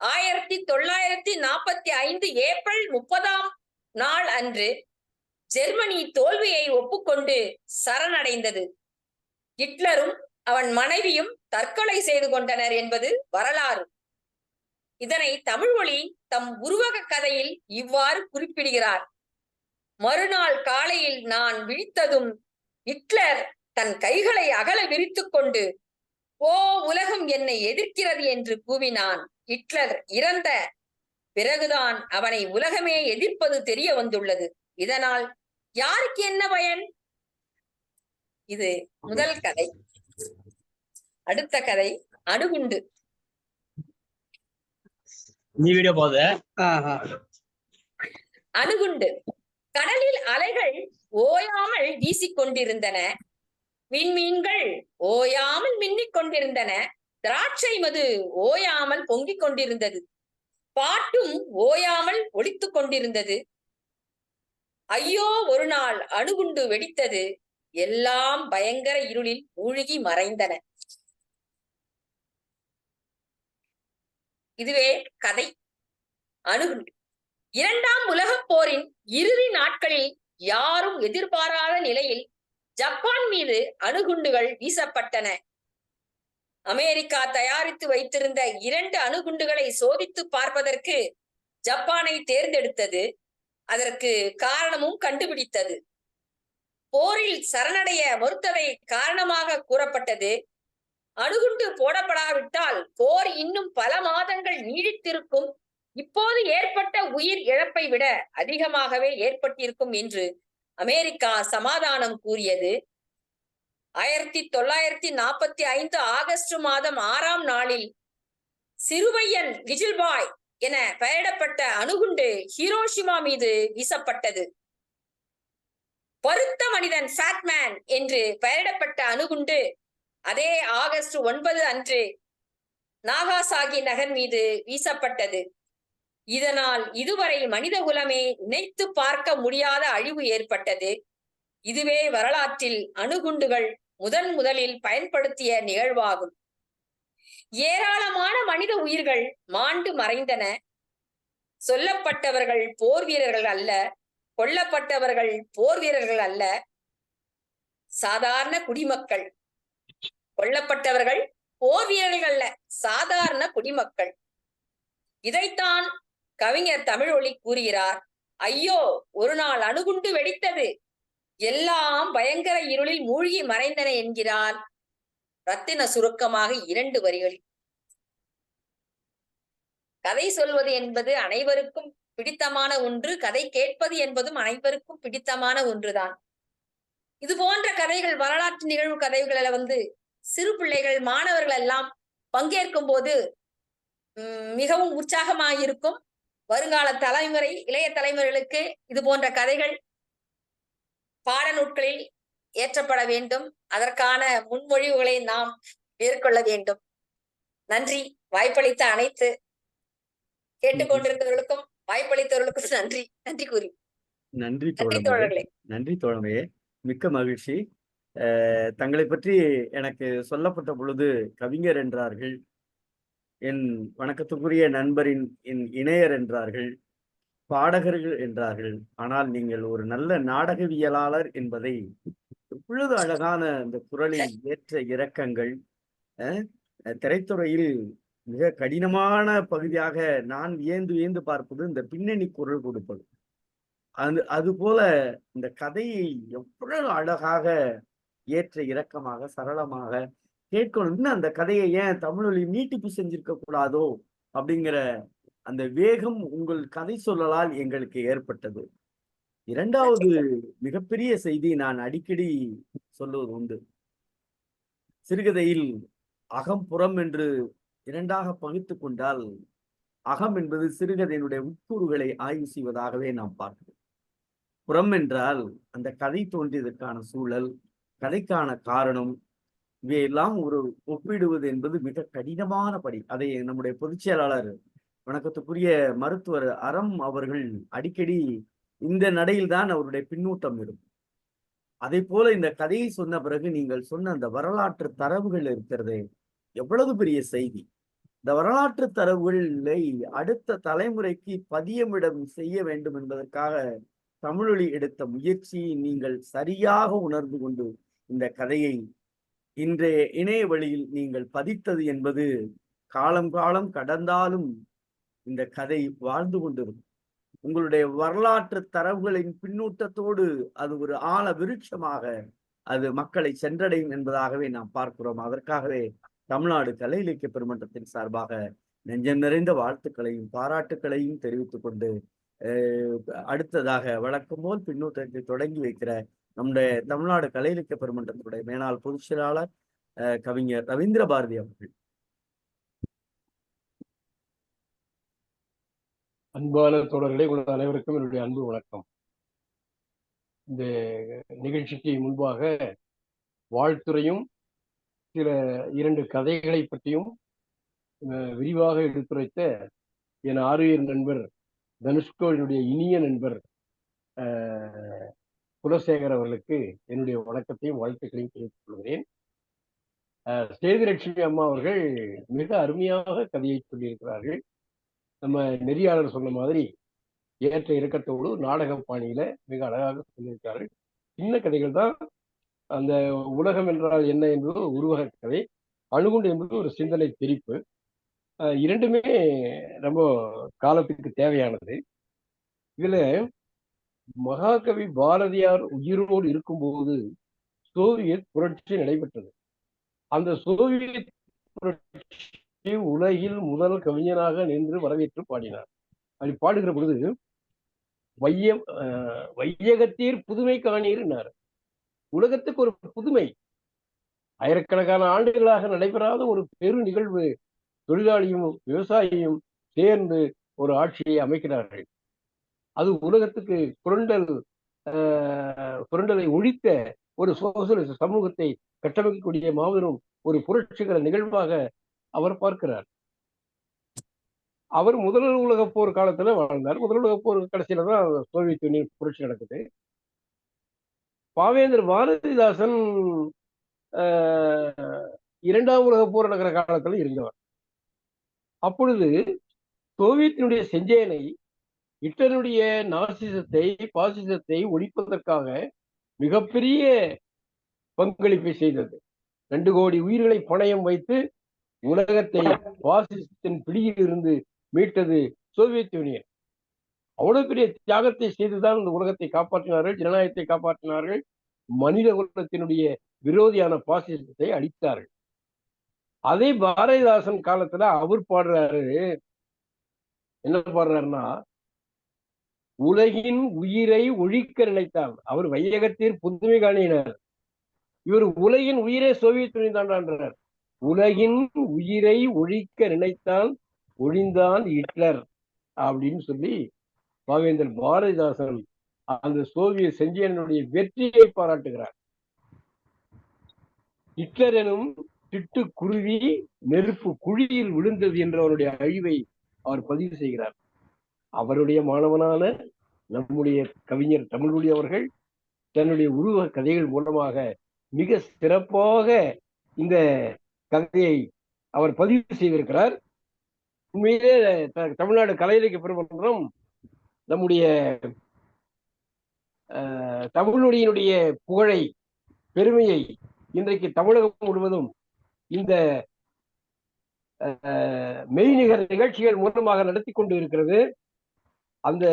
1945 ஏப்ரல் 30 அன்று ஜெர்மனி தோல்வியை ஒப்புக்கொண்டு சரணடைந்தது. ஹிட்லரும் அவன் மனைவியும் தற்கொலை செய்து கொண்டனர் என்பது வரலாறு. இதனை தமிழ்மொழி தம் உருவக கதையில் இவ்வாறு குறிப்பிடுகிறார். மறுநாள் காலையில் நான் விழித்ததும் ஹிட்லர் தன் கைகளை அகல விரித்துக் கொண்டு ஓ உலகம் என்னை எதிர்க்கிறது என்று கூவினான். ஹிட்லர் இறந்த பிறகுதான் அவனை உலகமே எதிர்ப்பது தெரிய வந்துள்ளது. இதனால் யாருக்கு என்ன பயன்? இது முதல் கதை. அடுத்த கதை அணுகுண்டு. அணுகுண்டு. கடலில் அலைகள் ஓயாமல் வீசிக்கொண்டிருந்தன. விண்மீன்கள் ஓயாமல் மின்னிக் கொண்டிருந்தன. திராட்சை மது ஓயாமல் பொங்கிக் கொண்டிருந்தது. பாட்டும் ஓயாமல் ஒலித்துக் கொண்டிருந்தது. ஐயோ, ஒரு நாள் அணுகுண்டு வெடித்தது. எல்லாம் பயங்கர இருளில் மூழ்கி மறைந்தன. இதுவே கதை அணுகுண்டு. இரண்டாம் உலகப் போரின் இறுதி நாட்களில் யாரும் எதிர்பாராத நிலையில் ஜப்பான் மீது அணுகுண்டுகள் வீசப்பட்டன. அமெரிக்கா தயாரித்து வைத்திருந்த 2 அணுகுண்டுகளை சோதித்து பார்ப்பதற்கு ஜப்பானை தேர்ந்தெடுத்தது. அதற்கு காரணமும் கண்டுபிடித்தது. போரில் சரணடைய மறுத்ததை காரணமாக கூறப்பட்டது. அணுகுண்டு போடப்படாவிட்டால் போர் இன்னும் பல மாதங்கள் நீடித்திருக்கும், இப்போது ஏற்பட்ட உயிர் இழப்பை விட அதிகமாகவே ஏற்பட்டிருக்கும் என்று அமெரிக்கா சமாதானம் கூறியது. 1945 ஆகஸ்ட் மாதம் 6ஆம் நாளில் சிறுபையன் லிட்டில் பாய் என பெயரிடப்பட்ட அணுகுண்டு ஹிரோஷிமா மீது வீசப்பட்டது. பருத்த மனிதன் ஃபேட்மேன் என்று பெயரிடப்பட்ட அணுகுண்டு அதே ஆகஸ்ட் 9 அன்று நாகாசாகி நகர் மீது வீசப்பட்டது. இதனால் இதுவரை மனித குலமே நினைத்து பார்க்க முடியாத அழிவு ஏற்பட்டது. இதுவே வரலாற்றில் அணுகுண்டுகள் முதலில் பயன்படுத்திய நிகழ்வாகும். ஏராளமான மனித உயிர்கள் மாண்டு மறைந்தன. சொல்லப்பட்டவர்கள் போர் வீரர்கள் அல்ல, கொல்லப்பட்டவர்கள் போர் வீரர்கள் அல்ல, சாதாரண குடிமக்கள். கொல்லப்பட்டவர்கள் போர் வீரர்கள் அல்ல, சாதாரண குடிமக்கள். இதைத்தான் கவிஞர் தமிழொலி கூறுகிறார். ஐயோ, ஒரு நாள் அணுகுண்டு வெடித்தது, எல்லாம் பயங்கர இருளில் மூழ்கி மறைந்தன என்கிறார் ரத்தின சுருக்கமாக 2 வரிகளில். கதை சொல்வது என்பது அனைவருக்கும் பிடித்தமான ஒன்று. கதை கேட்பது என்பதும் அனைவருக்கும் பிடித்தமான ஒன்றுதான். இது போன்ற கதைகள், வரலாற்று நிகழ்வு கதைகளை சிறு பிள்ளைகள், மாணவர்கள் எல்லாம் பங்கேற்கும் போது மிகவும் உற்சாகமாக இருக்கும். வருங்கால தலைமுறை, இளைய தலைமுறைகளுக்கு இது போன்ற கதைகள் பாடநூட்களில் ஏற்றப்பட வேண்டும். அதற்கான முன்மொழிவுகளை நாம் மேற்கொள்ள வேண்டும். நன்றி. வாய்ப்பளித்த அனைத்து கேட்டுக்கொண்டிருந்தவர்களுக்கும் வாய்ப்பளித்தவர்களுக்கும் நன்றி கூறி நன்றி தோழர்களே. நன்றி தோழமையே, மிக்க மகிழ்ச்சி. தங்களை பற்றி எனக்கு சொல்லப்பட்ட பொழுது கவிஞர் என்றார்கள், என் வணக்கத்துக்குரிய நண்பரின் என் இணையர் என்றார்கள், பாடகர்கள் என்றார்கள். ஆனால் நீங்கள் ஒரு நல்ல நாடகவியலாளர் என்பதை எப்பொழுது அழகான இந்த குரலில் ஏற்ற இறக்கங்கள், திரைத்துறையில் மிக கடினமான பகுதியாக நான் வியந்து பார்ப்பது இந்த பின்னணி குரல் கொடுப்பது. அது போல இந்த கதையை எவ்வளவு அழகாக ஏற்ற இறக்கமாக சரளமாக கேட்கணும். இன்னும் அந்த கதையை ஏன் தமிழொலி நீட்டிப்பு செஞ்சிருக்க கூடாதோ அப்படிங்கிற அந்த வேகம் உங்கள் கதை சொல்லலால் எங்களுக்கு ஏற்பட்டது. இரண்டாவது மிகப்பெரிய செய்தி நான் அடிக்கடி சொல்லுவது உண்டு. சிறுகதையில் அகம் புறம் என்று இரண்டாக பகுத்து கொண்டால் அகம் என்பது சிறுகதையினுடைய உட்கூறுகளை ஆய்வு செய்வதாகவே நாம் பார்க்கிறோம். புறம் என்றால் அந்த கதை தோன்றியதற்கான சூழல், கதைக்கான காரணம், இவையெல்லாம் ஒரு ஒப்பிடுவது என்பது மிக கடினமான படி. அதை நம்முடைய பொதுச் செயலாளர் வணக்கத்துக்குரிய மருத்துவர் அறம் அவர்கள் அடிக்கடி இந்த நடையில்தான் அவருடைய பின்னூட்டம் இருக்கும். அதை போல இந்த கதையை சொன்ன பிறகு நீங்கள் சொன்ன அந்த வரலாற்று தரவுகள் இருக்கிறதே, எவ்வளவு பெரிய செய்தி. இந்த வரலாற்று தரவுகளை அடுத்த தலைமுறைக்கு பதியமிடம் செய்ய வேண்டும் என்பதற்காக தமிழொலி எடுத்த முயற்சியை நீங்கள் சரியாக உணர்ந்து கொண்டு இந்த கதையை இன்றைய இணைய வழியில் நீங்கள் பதித்தது என்பது காலம் காலம் கடந்தாலும் இந்த கதை வாழ்ந்து கொண்டிருக்கும். உங்களுடைய வரலாற்று தரவுகளின் பின்னூட்டத்தோடு அது ஒரு ஆழ விருட்சமாக அது மக்களை சென்றடையும் என்பதாகவே நாம் பார்க்கிறோம். அதற்காகவே தமிழ்நாடு கலை இலக்கிய பெருமன்றத்தின் சார்பாக நெஞ்சம் நிறைந்த வாழ்த்துக்களையும் பாராட்டுக்களையும் தெரிவித்துக் கொண்டு அடுத்ததாக வழக்கம் போல் பின்னூட்டத்தை தொடங்கி வைக்கிற நம்முடைய தமிழ்நாடு கலை இலக்கிய பெருமன்றத்தினுடைய மேலாள் பொதுச் செயலாளர் கவிஞர் ரவீந்திர பாரதி அவர்கள். அன்பான தோழர்களே, உங்கள் அனைவருக்கும் என்னுடைய அன்பு வணக்கம். இந்த நிகழ்ச்சிக்கு முன்பாக வாழ்த்துறையும் சில 2 கதைகளை பற்றியும் விரிவாக எடுத்துரைத்த என் ஆரியர் நண்பர் தனுஷ்கோவினுடைய இனிய நண்பர் குலசேகர் அவர்களுக்கு என்னுடைய வணக்கத்தையும் வாழ்த்துக்களையும் தெரிவித்துக் கொள்கிறேன். சேதுலட்சுமி அம்மா அவர்கள் மிக அருமையாக கதையை சொல்லியிருக்கிறார்கள். நம்ம நெறியாளர் சொன்ன மாதிரி ஏற்ற இறக்கத்தோடு நாடக பாணியில மிக அழகாக சொல்லியிருக்காரு. சின்ன கதைகள் தான். அந்த உலகம் என்றால் என்ன என்பது உருவக கதை, அணுகுண்டு என்பது ஒரு சிந்தனை தெரிப்பு. இரண்டுமே ரொம்ப காலத்துக்கு தேவையானது. இதுல மகாகவி பாரதியார் உயிரோடு இருக்கும்போது சோவியத் புரட்சி நடைபெற்றது. அந்த சோவியத் புரட்சி உலகில் முதல் கவிஞனாக நின்று வரவேற்று பாடினார். அப்படி பாடுகிற பொழுது வையகத்தீர் புதுமை காணீர்னார். உலகத்துக்கு ஒரு புதுமை, ஆயிரக்கணக்கான ஆண்டுகளாக நடைபெறாத ஒரு பெரு நிகழ்வு. தொழிலாளியும் விவசாயியும் சேர்ந்து ஒரு ஆட்சியை அமைக்கிறார்கள். அது உலகத்துக்கு சுரண்டலை ஒழித்த ஒரு சோசலிச சமூகத்தை கட்டமைக்கக்கூடிய மாபெரும் ஒரு புரட்சிகர நிகழ்வாக அவர் பார்க்கிறார். அவர் முதல் உலக போர் காலத்துல வாழ்ந்தார். முதல் உலக போர் கடைசியில தான் சோவியத் யூனியன் புரட்சி நடக்குது. பாவேந்தர் பாரதிதாசன் 2ஆம் உலக போர் நடக்கிற காலத்துல இருந்தவர். அப்பொழுது சோவியத்தினுடைய செஞ்சேனை ஹிட்லருடைய நாசிசத்தை பாசிசத்தை ஒழிப்பதற்காக மிகப்பெரிய பங்களிப்பை செய்தது. 2 கோடி உயிர்களை பணயம் வைத்து உலகத்தை பாசிசத்தின் பிடியில் இருந்து மீட்டது சோவியத் யூனியன். அவ்வளவு பெரிய தியாகத்தை செய்துதான் இந்த உலகத்தை காப்பாற்றினார்கள், ஜனநாயகத்தை காப்பாற்றினார்கள், மனித குலத்தினுடைய விரோதியான பாசிசத்தை அழித்தார்கள். அதே பாரதிதாசன் காலத்துல அவர் பாடுறாரு, என்ன பாடுறாருன்னா, உலகின் உயிரை ஒழிக்க நினைத்தார். அவர் வையகத்தீர் புதுமை காணினார். இவர் உலகின் உயிரை சோவியத் யூனியன் தாண்டான்றார். உலகின் உயிரை ஒழிக்க நினைத்தான், ஒழிந்தான் ஹிட்லர் அப்படின்னு சொல்லி பாவேந்தர் பாரதிதாசன் அந்த சோவியத் செஞ்சேனுடைய வெற்றியை பாராட்டுகிறார். ஹிட்லர் எனும் திட்டு குருவி நெருப்பு குழியில் விழுந்தது என்ற அவருடைய அழிவை அவர் பதிவு செய்கிறார். அவருடைய மாணவனான நம்முடைய கவிஞர் தமிழ்மொழி அவர்கள் தன்னுடைய உருவ கதைகள் மூலமாக மிக சிறப்பாக இந்த கதையை அவர் பதிவு செய்திருக்கிறார். உண்மையிலே தமிழ்நாடு கலை இலக்கிய பெருமன்றம் நம்முடைய தமிழ்மொழியினுடைய புகழை பெருமையை இன்றைக்கு தமிழகம் முழுவதும் இந்த மெய்நிகர் நிகழ்ச்சிகள் மூலமாக நடத்தி கொண்டு இருக்கிறது. அந்த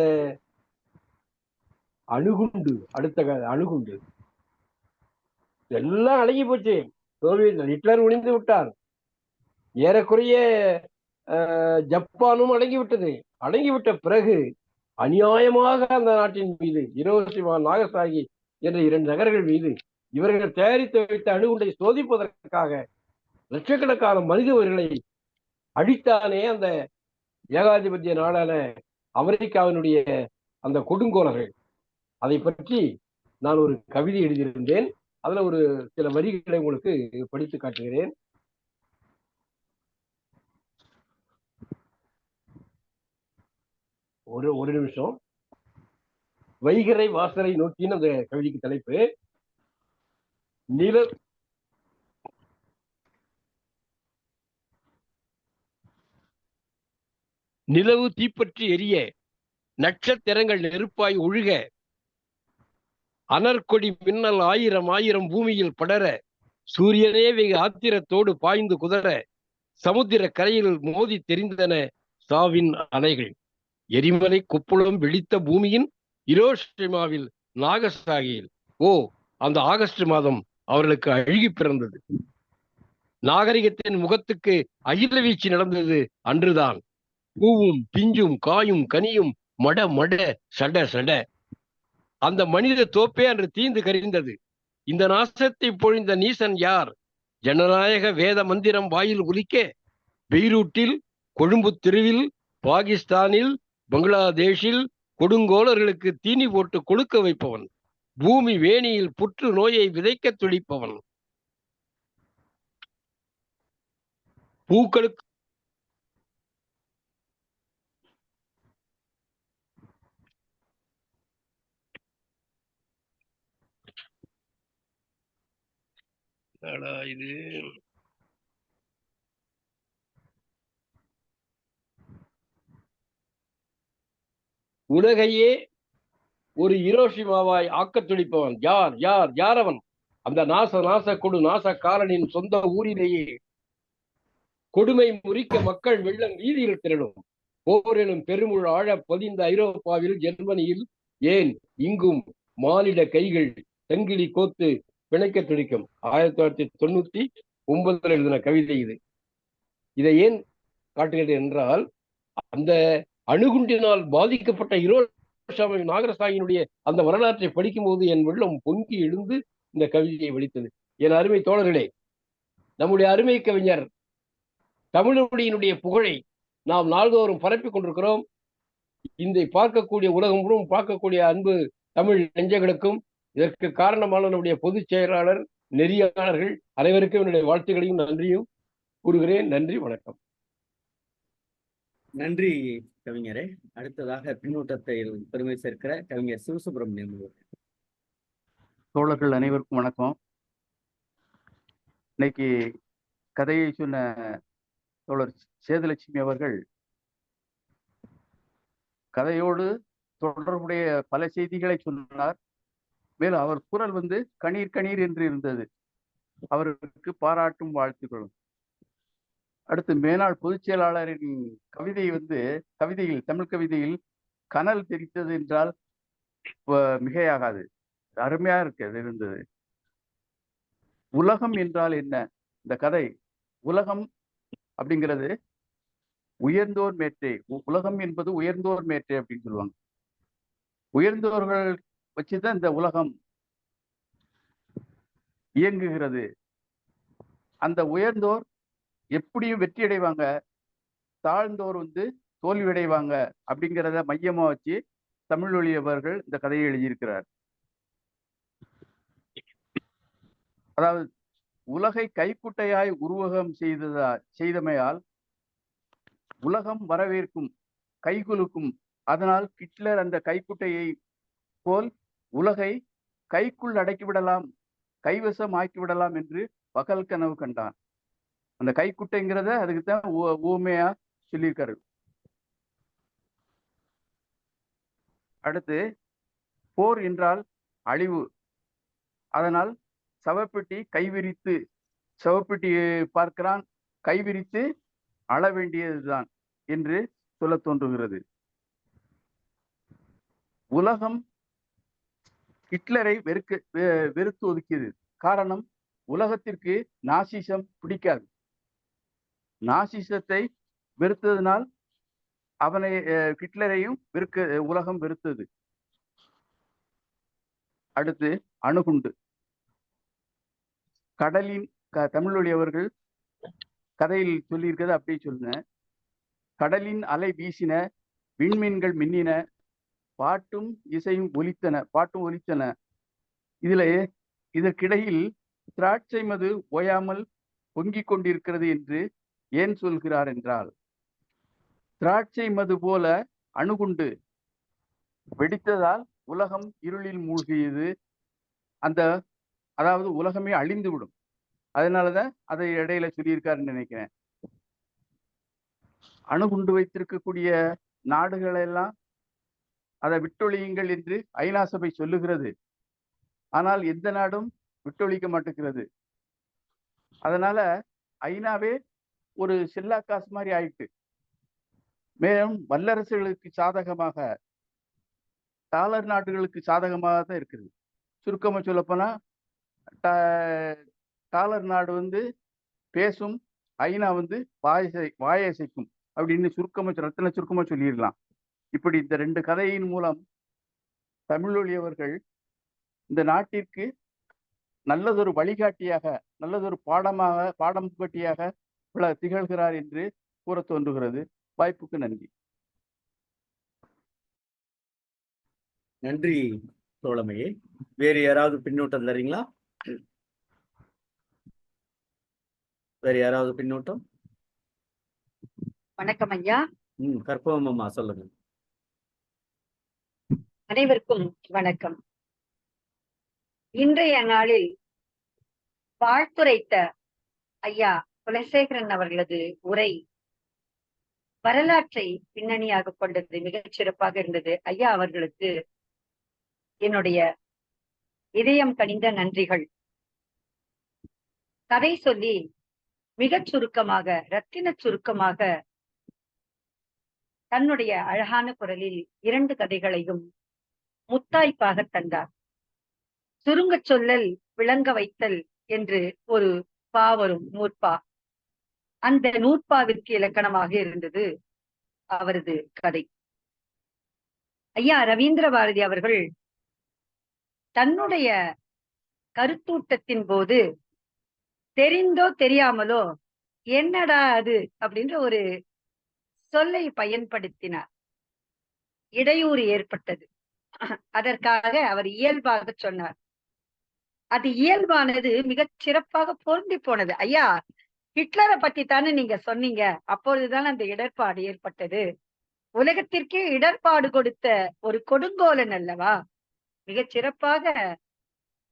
அணுகுண்டு, அணுகுண்டு எல்லாம் அடங்கி போச்சு. ஹிட்லர் ஒழிந்து விட்டார். ஏறக்குறைய ஜப்பானும் அடங்கிவிட்டது. அடங்கிவிட்ட பிறகு அநியாயமாக அந்த நாட்டின் மீது, ஹிரோஷிமா நாகசாகி என்ற 2 நகரங்கள் மீது இவர்கள் தயாரித்து வைத்த அணுகுண்டை சோதிப்பதற்காக லட்சக்கணக்கான மனித உயிர்களை அழித்தானே அந்த ஏகாதிபத்திய நாடான அமெரிக்காவினுடைய அந்த கொடுங்கோலர்கள். அதை பற்றி நான் ஒரு கவிதை எழுதியிருந்தேன். அதுல ஒரு சில வரிகளை உங்களுக்கு படித்து காட்டுகிறேன். ஒரு நிமிஷம். வைகரை வாசலை நோக்கின்னு அந்த கவிதைக்கு தலைப்பு. நிலவு தீப்பற்றி எரிய, நட்சத்திரங்கள் நெருப்பாய் ஒழுக, அனற்கொடி மின்னல் ஆயிரம் ஆயிரம் பூமியில் படர, சூரியனே வெகு ஆத்திரத்தோடு பாய்ந்து குதற, சமுத்திர கரையில் மோதி தெரிந்தன சாவின் அலைகள். எரிமலை கொப்புளம் வெடித்த பூமியின் ஹிரோஷிமாவில் நாகசாகியில் அந்த ஆகஸ்ட் மாதம் அவர்களுக்கு அழுகி பிறந்தது. நாகரிகத்தின் முகத்துக்கு அகில வீழ்ச்சி நடந்தது அன்றுதான். பூவும் பிஞ்சும் காயும் கனியும் மட மட சட சட. அந்த மனித தோப்பே அன்று தீந்து கரிந்தது. இந்த நாசத்தை பொழிந்த நீசன் யார்? ஜனநாயக வேத மந்திரம் வாயில் ஒலிக்க, பெய்ரூட்டில், கொழும்பு தெருவில், பாகிஸ்தானில், பங்களாதேஷில் கொடுங்கோலர்களுக்கு தீனி போட்டு கொழுக்க வைப்பவன், பூமி வேணியில் புற்று நோயை விதைக்க துடிப்பவன், பூக்களுக்கு இது உலகையே ஒரு ஹிரோஷிமாவாய் ஆக்கத் துடிப்பவன் யார்? யார் யார் அவன்? அந்த நாச கொடு நாசக்காரனின் சொந்த ஊரிலேயே கொடுமை முறிக்க மக்கள் வெள்ளம் வீதியில் திரளும். போர் எனும் பெருமுள் ஆழ பதிந்த ஐரோப்பாவில், ஜெர்மனியில், ஏன் இங்கும் மானிட கைகள் சங்கிலி கோத்து பிணைக்க துடிக்கும். 1999 எழுதின கவிதை இது. இதை ஏன் காட்டுகிறது என்றால், அந்த அணுகுண்டினால் பாதிக்கப்பட்ட ஹிரோஷிமா நாகசாகியினுடைய அந்த வரலாற்றை படிக்கும் போது என் வெள்ளம் பொங்கி எழுந்து இந்த கவிதையை வெளித்தது. என் அருமை தோழர்களே, நம்முடைய அருமை கவிஞர் தமிழொலியினுடைய புகழை நாம் நாள்தோறும் பரப்பிக் கொண்டிருக்கிறோம். இதை பார்க்கக்கூடிய உலகம் முழுவதும் பார்க்கக்கூடிய அன்பு தமிழ் நெஞ்சங்களுக்கும், இதற்கு காரணமான நம்முடைய பொதுச் செயலாளர், நெறியாளர்கள் அனைவருக்கும் என்னுடைய வாழ்த்துக்களையும் நன்றியும் கூறுகிறேன். நன்றி, வணக்கம். நன்றி கவிஞரே. அடுத்ததாக பின்னூட்டத்தை பெருமை சேர்க்கிற கவிஞர் சிவசுப்பிரமணியம். தோழர்கள் அனைவருக்கும் வணக்கம். இன்னைக்கு கதையை சொன்ன தோழர் சேதுலட்சுமி அவர்கள் கதையோடு தொடர்புடைய பல செய்திகளை சொன்னார். மேலும் அவர் குரல் கணீர் கணீர் என்று இருந்தது. அவருக்கு பாராட்டும் வாழ்த்துக்களும். அடுத்து மேனாள் பொதுச் செயலாளரின் கவிதை கவிதையில், தமிழ் கவிதையில் கனல் தெரித்தது என்றால் மிகையாகாது. அருமையா இருக்கு அது இருந்தது. உலகம் என்றால் என்ன? இந்த கதை உலகம் அப்படிங்கிறது உயர்ந்தோர் மேற்றை. உலகம் என்பது உயர்ந்தோர் மேற்றை அப்படின்னு சொல்லுவாங்க. உயர்ந்தோர்கள் வச்சுதான் இந்த உலகம் இயங்குகிறது. அந்த உயர்ந்தோர் எப்படியும் வெற்றி அடைவாங்க, தாழ்ந்தோர் தோல்வி அடைவாங்க அப்படிங்கிறத மையமா வச்சு தமிழொலி அவர்கள் இந்த கதையை எழுதியிருக்கிறார். அதாவது உலகை கைக்குட்டையாய் உருவகம் செய்தமையால் உலகம் வரவேற்கும், கைகுலுக்கும். அதனால் ஹிட்லர் அந்த கைக்குட்டையை போல் உலகை கைக்குள் அடக்கிவிடலாம், கைவசம் ஆக்கிவிடலாம் என்று பகல் கனவு கண்டான். அந்த கைக்குட்டைங்கிறத அதுக்குத்தான் ஊமையா சொல்லியிருக்காரு. அடுத்து போர் என்றால் அழிவு. அதனால் சவப்பெட்டியை பார்க்கிறான், கைவிரித்து அழ வேண்டியதுதான் என்று சொல்ல தோன்றுகிறது. உலகம் ஹிட்லரை வெறுத்து ஒதுக்கியது. காரணம், உலகத்திற்கு நாசிசம் பிடிக்காது. நாசிசத்தை வெறுத்ததினால் அவனை ஹிட்லரையும் உலகம் வெறுத்தது. அடுத்து அணுகுண்டு. கடலின் தமிழொலி அவர்கள் கதையில் சொல்லியிருக்கிறது அப்படியே சொல்லுங்க. கடலின் அலை வீசின, விண்மீன்கள் மின்னின, பாட்டும் இசையும் ஒலித்தன. இதற்கிடையில் திராட்சை மது ஓயாமல் பொங்கிக் கொண்டிருக்கிறது என்று ஏன் சொல்கிறார் என்றால், திராட்சை மது போல அணுகுண்டு வெடித்ததால் உலகம் இருளில் மூழ்கியது. அதாவது உலகமே அழிந்து விடும். அதனாலதான் அதை இடையில சொல்லியிருக்காருன்னு நினைக்கிறேன். அணுகுண்டு வைத்திருக்கக்கூடிய நாடுகள் எல்லாம் அதை விட்டொழியுங்கள் என்று ஐநா சபை சொல்லுகிறது. ஆனால் எந்த நாடும் விட்டொழிக்க மாட்டேங்கிறது. அதனால ஐநாவே ஒரு செல்லாக்காசு மாதிரி ஆயிட்டு. மேலும் வல்லரசுகளுக்கு சாதகமாக, டாலர் நாடுகளுக்கு சாதகமாக தான் இருக்குது. சுருக்கமா சொல்லப்போனா டாலர் நாடு பேசும், ஐநா வாயசைக்கும் அப்படின்னு ரத்தின சுருக்கமா சொல்லிடலாம். இப்படி இந்த 2 கதையின் மூலம் தமிழொலி அவர்கள் இந்த நாட்டிற்கு நல்லதொரு வழிகாட்டியாக, நல்லதொரு பாடம் புகட்டியாக திகழ்கிறார் என்று கூற தோன்றுகிறது. வாய்ப்புக்கு நன்றி. நன்றி தோழமையே. வேறு யாராவது பின்னூட்டம் தரீங்களா? வேறு யாராவது பின்னூட்டம்? வணக்கம் ஐயா. கற்பகம் அம்மா சொல்லுங்க. அனைவருக்கும் வணக்கம். இன்றைய நாளில் வாழ்த்துரைத்த ஐயா குலசேகரன் அவர்களது உரை வரலாற்றை பின்னணியாக கொண்டது, மிகச் சிறப்பாக இருந்தது. ஐயா அவர்களுக்கு என்னுடைய இதயம் கனிந்த நன்றிகள். கதை சொல்லி மிகச் சுருக்கமாக, ரத்தின சுருக்கமாக தன்னுடைய அழகான குரலில் 2 கதைகளையும் முத்தாய்ப்பாக தந்தார். சுருங்க சொல்லல் விளங்க வைத்தல் என்று ஒரு வரும் நூற்பா. அந்த நூற்பாவிற்கு இலக்கணமாக இருந்தது அவரது கதை. ஐயா ரவீந்திர பாரதி அவர்கள் தன்னுடைய கருத்தூட்டத்தின் போது தெரிந்தோ தெரியாமலோ என்னடா அது அப்படின்ற ஒரு சொல்லை பயன்படுத்தினார். இடையூறு ஏற்பட்டது. அதற்காக அவர் இயல்பாக சொன்னார். அது இயல்பானது மிகச் சிறப்பாக பொருந்தி போனது. ஐயா, ஹிட்லரை பத்தி தானே நீங்க சொன்னீங்க, அப்பொழுதுதான் அந்த இடர்பாடு ஏற்பட்டது. உலகத்திற்கே இடர்பாடு கொடுத்த ஒரு கொடுங்கோலன் அல்லவா? மிகச் சிறப்பாக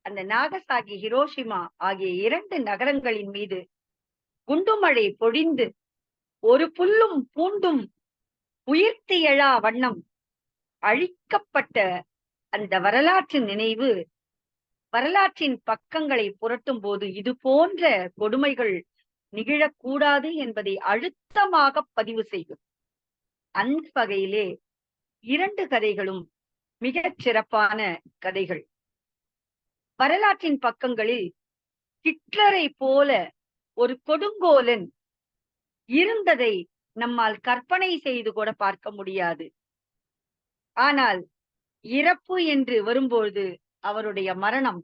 அந்த நாகசாகி, ஹிரோஷிமா ஆகிய 2 நகரங்களின் மீது குண்டுமழை பொழிந்து ஒரு புல்லும் பூண்டும் உயிர்த்து எழா வண்ணம் அழிக்கப்பட்ட அந்த வரலாற்று நினைவு, வரலாற்றின் பக்கங்களை புரட்டும் போது இது போன்ற கொடுமைகள் நிகழக்கூடாது என்பதை அழுத்தமாக பதிவு செய்யும். அந்த வகையிலே 2 கதைகளும் மிகச் சிறப்பான கதைகள். வரலாற்றின் பக்கங்களில் ஹிட்லரை போல ஒரு கொடுங்கோலன் இருந்ததை நம்மால் கற்பனை செய்து கூட பார்க்க முடியாது. ஆனால் இறப்பு என்று வரும்போது அவருடைய மரணம்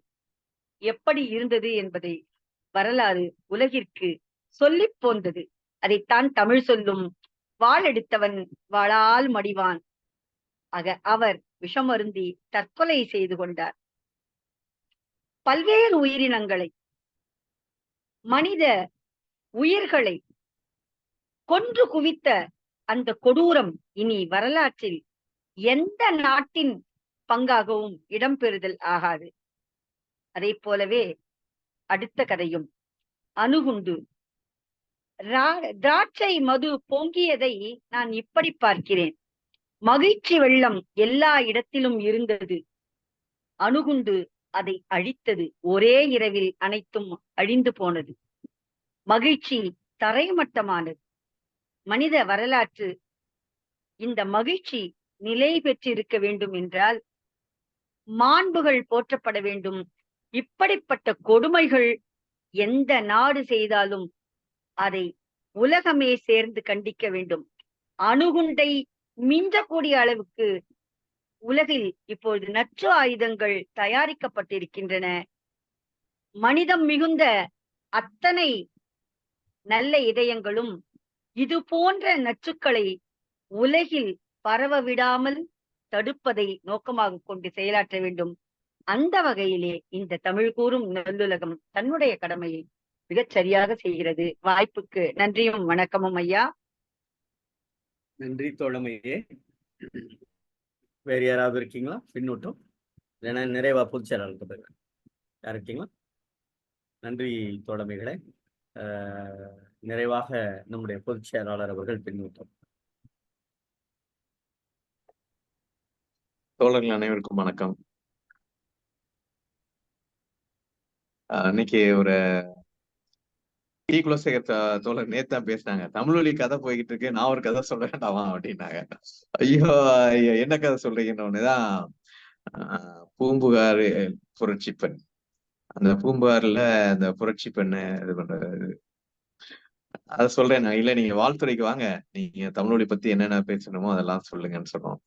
எப்படி இருந்தது என்பதை வரலாறு உலகிற்கு சொல்லி போந்தது. அதைத்தான் தமிழ் சொல்லும், வாளெடுத்தவன் வாளால் மடிவான். அவர் விஷமருந்தி தற்கொலை செய்து கொண்டார். பல்வேறு உயிரினங்களை, மனித உயிர்களை கொன்று குவித்த அந்த கொடூரம் இனி வரலாற்றில் எந்த நாட்டின் பங்காகவும் இடம்பெறுதல் ஆகாது. அதை போலவே அடுத்த கதையும் அணுகுண்டு. திராட்சை மது பொங்கியதை நான் இப்படி பார்க்கிறேன். மகிழ்ச்சி வெள்ளம் எல்லா இடத்திலும் இருந்தது. அணுகுண்டு அதை அழித்தது. ஒரே இரவில் அனைத்தும் அழிந்து போனது. மகிழ்ச்சி தரைமட்டமானது. மனித வரலாற்று இந்த மகிழ்ச்சி நிலை பெற்றிருக்க வேண்டும் என்றால் மாண்புகள் போற்றப்பட வேண்டும். இப்படிப்பட்ட கொடுமைகள் எந்த நாடு செய்தாலும் அதை உலகமே சேர்ந்து கண்டிக்க வேண்டும். அணுகுண்டை மிஞ்சக்கூடிய அளவுக்கு உலகில் இப்பொழுது நச்சு ஆயுதங்கள் தயாரிக்கப்பட்டிருக்கின்றன. மனிதம் மிகுந்த அத்தனை நல்ல இதயங்களும் இது போன்ற நச்சுக்களை உலகில் பரவ விடாமல் தடுப்பதை நோக்கமாக கொண்டு செயலாற்ற வேண்டும். அந்த வகையிலே இந்த தமிழ் கூறும் நல்லுலகம் தன்னுடைய கடமையை மிகச் சரியாக செய்கிறது. வாய்ப்புக்கு நன்றியும் வணக்கமும் ஐயா. நன்றி தோழமையே. வேறு யாராவது இருக்கீங்களா? பின்னூட்டம் இல்லைன்னா நிறைவா பொதுச் செயலாளருக்கு போயிருங்க. யார் இருக்கீங்களா? நன்றி தோழமைகளே. நிறைவாக நம்முடைய பொதுச் செயலாளர் அவர்கள் பின்னூட்டம். தோழர்கள் அனைவருக்கும் வணக்கம். இன்னைக்கு ஒரு டி குலசேகர் தோழர் நேத்தான் பேசினாங்க. தமிழொலி கதை போய்கிட்டு இருக்கு, நான் ஒரு கதை சொல்ல வேண்டாமா அப்படின்னாங்க. ஐயோ என்ன கதை சொல்றீங்கன்னு பூம்புகார் புரட்சி பெண். அந்த பூம்புகார்ல அந்த புரட்சி பெண்ணு இது பண்றது அதை சொல்றேன் நான். இல்ல நீங்க வாழ்த்துறைக்கு வாங்க, நீங்க தமிழொலி பத்தி என்னென்ன பேசணுமோ அதெல்லாம் சொல்லுங்கன்னு சொன்னோம்.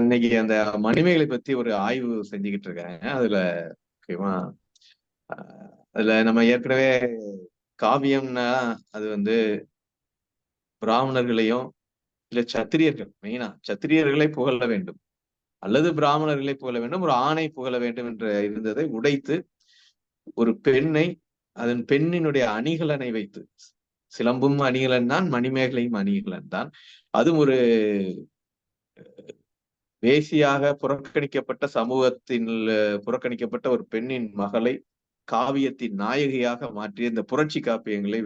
இன்னைக்கு அந்த மணிமேகலை பத்தி ஒரு ஆய்வு செஞ்சுக்கிட்டு இருக்காங்க. அதுல முக்கியமா அதுல நம்ம ஏற்கனவே காவியம்னா அது பிராமணர்களையும் இல்ல சத்திரியர்கள், மெயினா சத்திரியர்களை புகழ வேண்டும் அல்லது பிராமணர்களை புகழ வேண்டும், ஒரு ஆணை புகழ வேண்டும் என்று இருந்ததை உடைத்து ஒரு பெண்ணை அதன் பெண்ணினுடைய அணிகலனை வைத்து, சிலம்பும் அணிகலன் தான், மணிமேகலையும் அணிகலன் தான், அதுவும் ஒரு வேசியாக புறக்கணிக்கப்பட்ட சமூகத்தில் புறக்கணிக்கப்பட்ட ஒரு பெண்ணின் மகளை காவியத்தின் நாயகியாக மாற்றிய இந்த புரட்சி காப்பியங்களை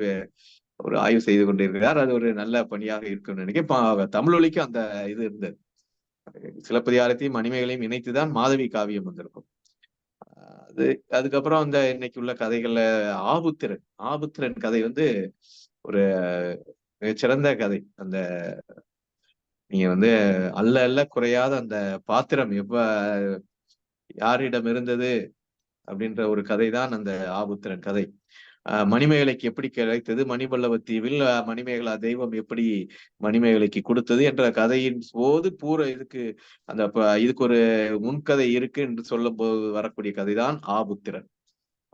ஒரு ஆய்வு செய்து கொண்டிருக்கிறார். அது ஒரு நல்ல பணியாக இருக்கும்னு நினைக்கிறேன். தமிழொலிக்கு அந்த இது இருந்தது. சிலப்பதிகாரத்தையும் மணிமேகலையும் இணைத்துதான் மாதவி காவியம் வந்திருக்கும். அதுக்கப்புறம் அந்த இன்னைக்கு உள்ள கதைகள்ல ஆபுத்திரன் கதை ஒரு மிகச்சிறந்த கதை. அந்த நீங்க அல்ல அல்ல குறையாத அந்த பாத்திரம் யாரிடம் இருந்தது அப்படின்ற ஒரு கதை தான் அந்த ஆபுத்திரன் கதை. மணிமேகலைக்கு எப்படி கிடைத்தது, மணிபல்லவ தீவில் மணிமேகலா தெய்வம் எப்படி மணிமேகலைக்கு கொடுத்தது என்ற கதையின் போது இதுக்கு ஒரு முன்கதை இருக்கு என்று சொல்லும் போது வரக்கூடிய கதைதான் ஆபுத்திரன்.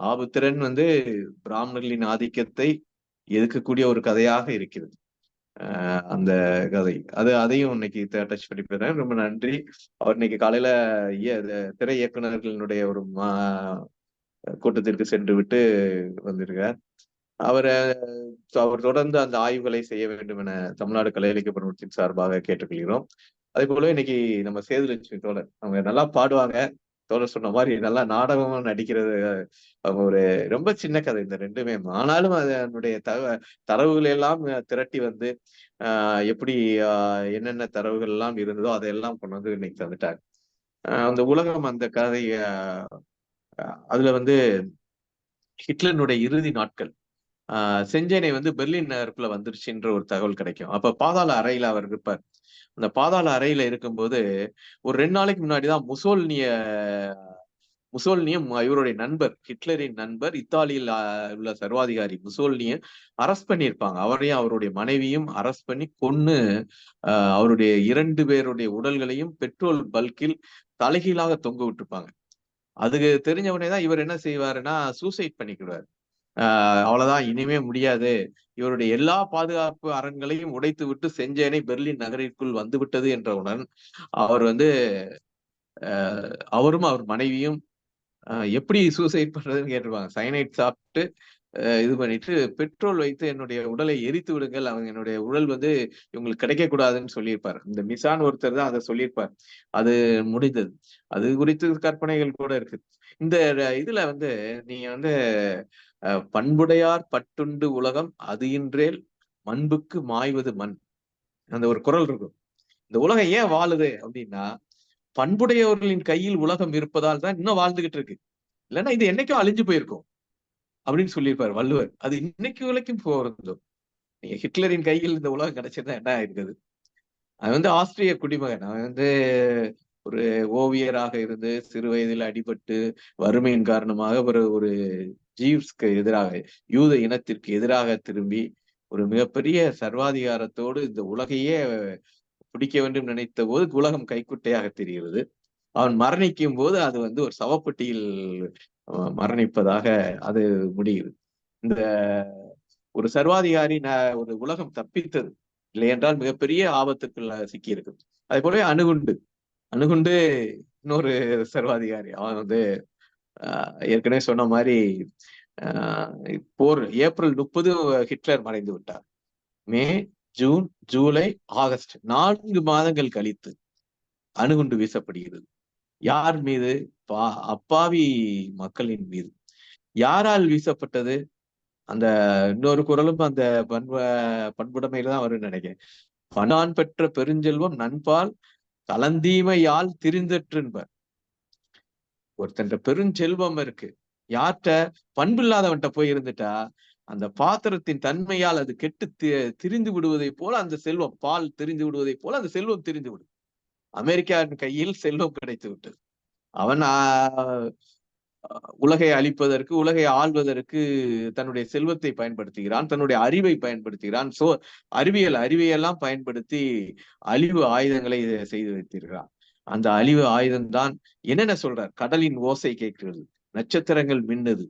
ஆபுத்திரன் பிராமணர்களின் ஆதிக்கத்தை எதிர்க்கக்கூடிய ஒரு கதையாக இருக்கிறது அந்த கதை. அதையும் இன்னைக்கு டச் பண்ணி போறேன். ரொம்ப நன்றி. அவர் இன்னைக்கு காலையில திரை இயக்குநர்களினுடைய ஒரு கூட்டத்திற்கு சென்று விட்டு வந்திருக்கார். அவர் தொடர்ந்து அந்த ஆய்வுகளை செய்ய வேண்டும் என தமிழ்நாடு கலை இலக்கிய பணிமன்றத்தின் சார்பாக கேட்டுக்கொள்கிறோம். அதே போல இன்னைக்கு நம்ம சேதுலட்சுமி தோழர், அவங்க நல்லா பாடுவாங்க. தோழர் சொன்ன மாதிரி நல்லா நாடகமும் நடிக்கிறது. அவங்க ஒரு ரொம்ப சின்ன கதை இந்த ரெண்டுமே. ஆனாலும் அதனுடைய தரவுகளை எல்லாம் திரட்டி எப்படி என்னென்ன தரவுகள் எல்லாம் இருந்ததோ அதையெல்லாம் கொண்டு இன்னைக்கு தந்துட்டாங்க. அந்த உலகம் அந்த கதை அதுல ஹிட்லருடைய இறுதி நாட்கள் செஞ்சேனை பெர்லின் நகருக்குள்ள வந்துருச்சுன்ற ஒரு தகவல் கிடைக்கும். அப்ப பாதாள அறையில அவர் இருப்பார். அந்த பாதாள அறையில இருக்கும்போது ஒரு 2 நாளைக்கு முன்னாடிதான் முசோல்னியும் இவருடைய நண்பர், ஹிட்லரின் நண்பர், இத்தாலியில் உள்ள சர்வாதிகாரி முசோல்னியை அரெஸ்ட் பண்ணியிருப்பாங்க. அவரையும் அவருடைய மனைவியும் அரெஸ்ட் பண்ணி கொன்னு அவருடைய 2 பேருடைய உடல்களையும் பெட்ரோல் பல்கில் தலைகீழாக தொங்க விட்டுருப்பாங்க. அதுக்கு தெரிஞ்ச உடனே தான் இவர் என்ன செய்வாருன்னா சூசைட் பண்ணிக்கிறார். அவ்வளவுதான், இனிமே முடியாது, இவருடைய எல்லா பாதுகாப்பு அரண்களையும் உடைத்து விட்டு செஞ்சேனை பெர்லின் நகரிற்குள் வந்து விட்டது என்றவுடன் அவர் அவரும் அவர் மனைவியும் எப்படி சூசைட் பண்றதுன்னு கேட்டிருப்பாங்க. சைனைட் சாப்பிட்டு இது பண்ணிட்டு பெட்ரோல் வைத்து என்னுடைய உடலை எரித்து விடுங்கள், அவங்க என்னுடைய உடல் இவங்களுக்கு கிடைக்க கூடாதுன்னு சொல்லியிருப்பார். இந்த மிசான் ஒருத்தர் தான் அதை சொல்லியிருப்பார். அது முடிந்தது. அது குறித்து கற்பனைகள் கூட இருக்கு. இந்த இதுல நீங்க பண்புடையார் பட்டுண்டு உலகம் அது இன்றேல் மண்புக்கு மாய்வது மண், அந்த ஒரு குறள் இருக்கும். இந்த உலகம் ஏன் வாழுது அப்படின்னா பண்புடையவர்களின் கையில் உலகம் இருப்பதால் தான் இன்னும் வாழ்ந்துகிட்டு இருக்கு. இல்லைன்னா இது என்னைக்கும் அழிஞ்சு போயிருக்கும் அப்படின்னு சொல்லியிருப்பாரு வள்ளுவர். அது இன்னைக்கு வரைக்கும் போறதும். நீங்க ஹிட்லரின் கையில் இந்த உலகம் கிடைச்சிருந்தா என்ன இருக்குது? அவன் ஆஸ்திரிய குடிமகன். அவன் ஒரு ஓவியராக இருந்து சிறு வயதில் அடிபட்டு வறுமையின் காரணமாக ஒரு ஜீவ்ஸ்க்கு எதிராக, யூத இனத்திற்கு எதிராக திரும்பி ஒரு மிகப்பெரிய சர்வாதிகாரத்தோடு இந்த உலகையே பிடிக்க வேண்டும் நினைத்த போது உலகம் கைக்குட்டையாக தெரிகிறது. அவன் மரணிக்கும் போது அது ஒரு சவப்பெட்டியில் மரணிப்பதாக அது முடியுது. இந்த ஒரு சர்வாதிகாரி ஒரு உலகம் தப்பித்தது, இல்லை என்றால் மிகப்பெரிய ஆபத்துக்குள்ள சிக்கி இருக்கு. அதே போல அணுகுண்டு இன்னொரு சர்வாதிகாரி. அவன் ஏற்கனவே சொன்ன மாதிரி போர் ஏப்ரல் 30 ஹிட்லர் மறைந்து விட்டார். மே, ஜூன், ஜூலை, ஆகஸ்ட் 4 மாதங்கள் கழித்து அணுகுண்டு வீசப்படுகிறது. யார் மீது? அப்பாவி மக்களின் மீது. யாரால் வீசப்பட்டது? அந்த இன்னொரு குரலும் அந்த பண்புடைமையில தான் வரும்னு நினைக்கிறேன். பணான் பெற்ற பெருஞ்செல்வம் நண்பால் கலந்தீமையால் திரிந்தற்றுன்பார். ஒருத்தன் பெருஞ்செல்வம் இருக்கு, யார்கிட்ட? பண்பில்லாதவன்கிட்ட போய் இருந்துட்டா அந்த பாத்திரத்தின் தன்மையால் அது கெட்டு திரிந்து விடுவதை போல அந்த செல்வம், பால் திரிந்து விடுவதை போல அந்த செல்வம் திரிந்து விடும். அமெரிக்காவின் கையில் செல்வம் கிடைத்து விட்டது. அவன் உலகை அழிப்பதற்கு, உலகை ஆள்வதற்கு தன்னுடைய செல்வத்தை பயன்படுத்துகிறான், தன்னுடைய அறிவை பயன்படுத்துகிறான். அறிவியெல்லாம் பயன்படுத்தி அழிவு ஆயுதங்களை செய்து வைத்திருக்கிறான். அந்த அழிவு ஆயுதம்தான் என்னென்ன சொல்றார்? கடலின் ஓசை கேட்கிறது, நட்சத்திரங்கள் மின்னுது,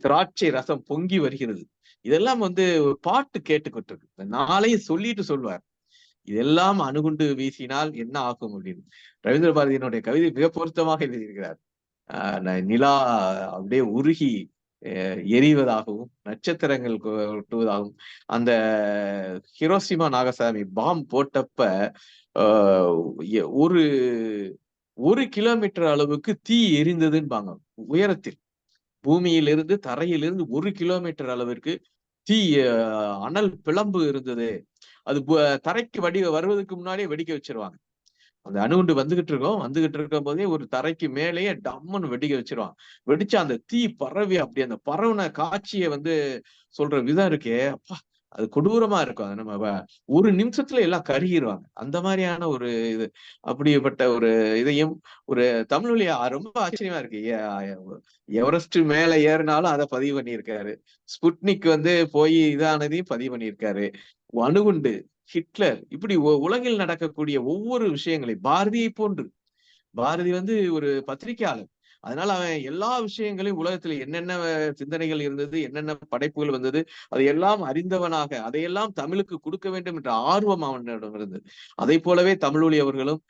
திராட்சை ரசம் பொங்கி வருகிறது. இதெல்லாம் ஒரு பாட்டு கேட்டுக்கிட்டு இருக்கு. இந்த நாளையும் சொல்லிட்டு சொல்வார், இதெல்லாம் அணுகுண்டு வீசினால் என்ன ஆகும் அப்படின்னு. ரவீந்திர பாரதியினுடைய கவிதை மிக பொருத்தமாக எழுதியிருக்கிறார். நிலா அப்படியே உருகி எரிவதாகவும், நட்சத்திரங்கள் கொட்டுவதாகவும். அந்த ஹிரோஷிமா நாகசாமி பாம் போட்டப்ப ஒரு கிலோமீட்டர் அளவுக்கு தீ எரிந்ததுன்பாங்க. உயரத்தில், பூமியிலிருந்து தரையிலிருந்து 1 கிலோமீட்டர் அளவிற்கு தீ, அனல் பிளம்பு இருந்தது. அது தரைக்கு வருவதற்கு முன்னாடியே வெடிக்க வச்சிருவாங்க. அந்த அணுகுண்டு வந்துகிட்டு இருக்கும் போதே ஒரு தரைக்கு மேலேயே டம்முன்னு வெடிக்க வச்சிருவாங்க. வெடிச்சா அந்த தீ பரவி அப்படி அந்த பரவுன காட்சியை சொல்ற விதம் இருக்கே, அப்பா, அது கொடூரமா இருக்கும். அது நம்ம ஒரு நிமிஷத்துல எல்லாம் கருகிடுவாங்க. அந்த மாதிரியான ஒரு இது. அப்படிப்பட்ட ஒரு இதையும் ஒரு தமிழ்மொழி ரொம்ப ஆச்சரியமா இருக்கு. எவரெஸ்ட் மேல ஏறினாலும் அதை பதிவு பண்ணியிருக்காரு. ஸ்புட்னிக் போய் இதானதையும் பதிவு பண்ணியிருக்காரு. அணுகுண்டு, ஹிட்லர், இப்படி உலகில் நடக்கக்கூடிய ஒவ்வொரு விஷயங்களையும் பாரதியை போன்று. பாரதி ஒரு பத்திரிகையாளர். அதனால அவன் எல்லா விஷயங்களையும் உலகத்துல என்னென்ன சிந்தனைகள் இருந்தது, என்னென்ன படைப்புகள் வந்தது, அதையெல்லாம் அறிந்தவனாக அதையெல்லாம் தமிழுக்கு கொடுக்க வேண்டும் என்ற ஆர்வம் அவனிடம் இருந்தது. அதை போலவே தமிழொலி அவர்களும்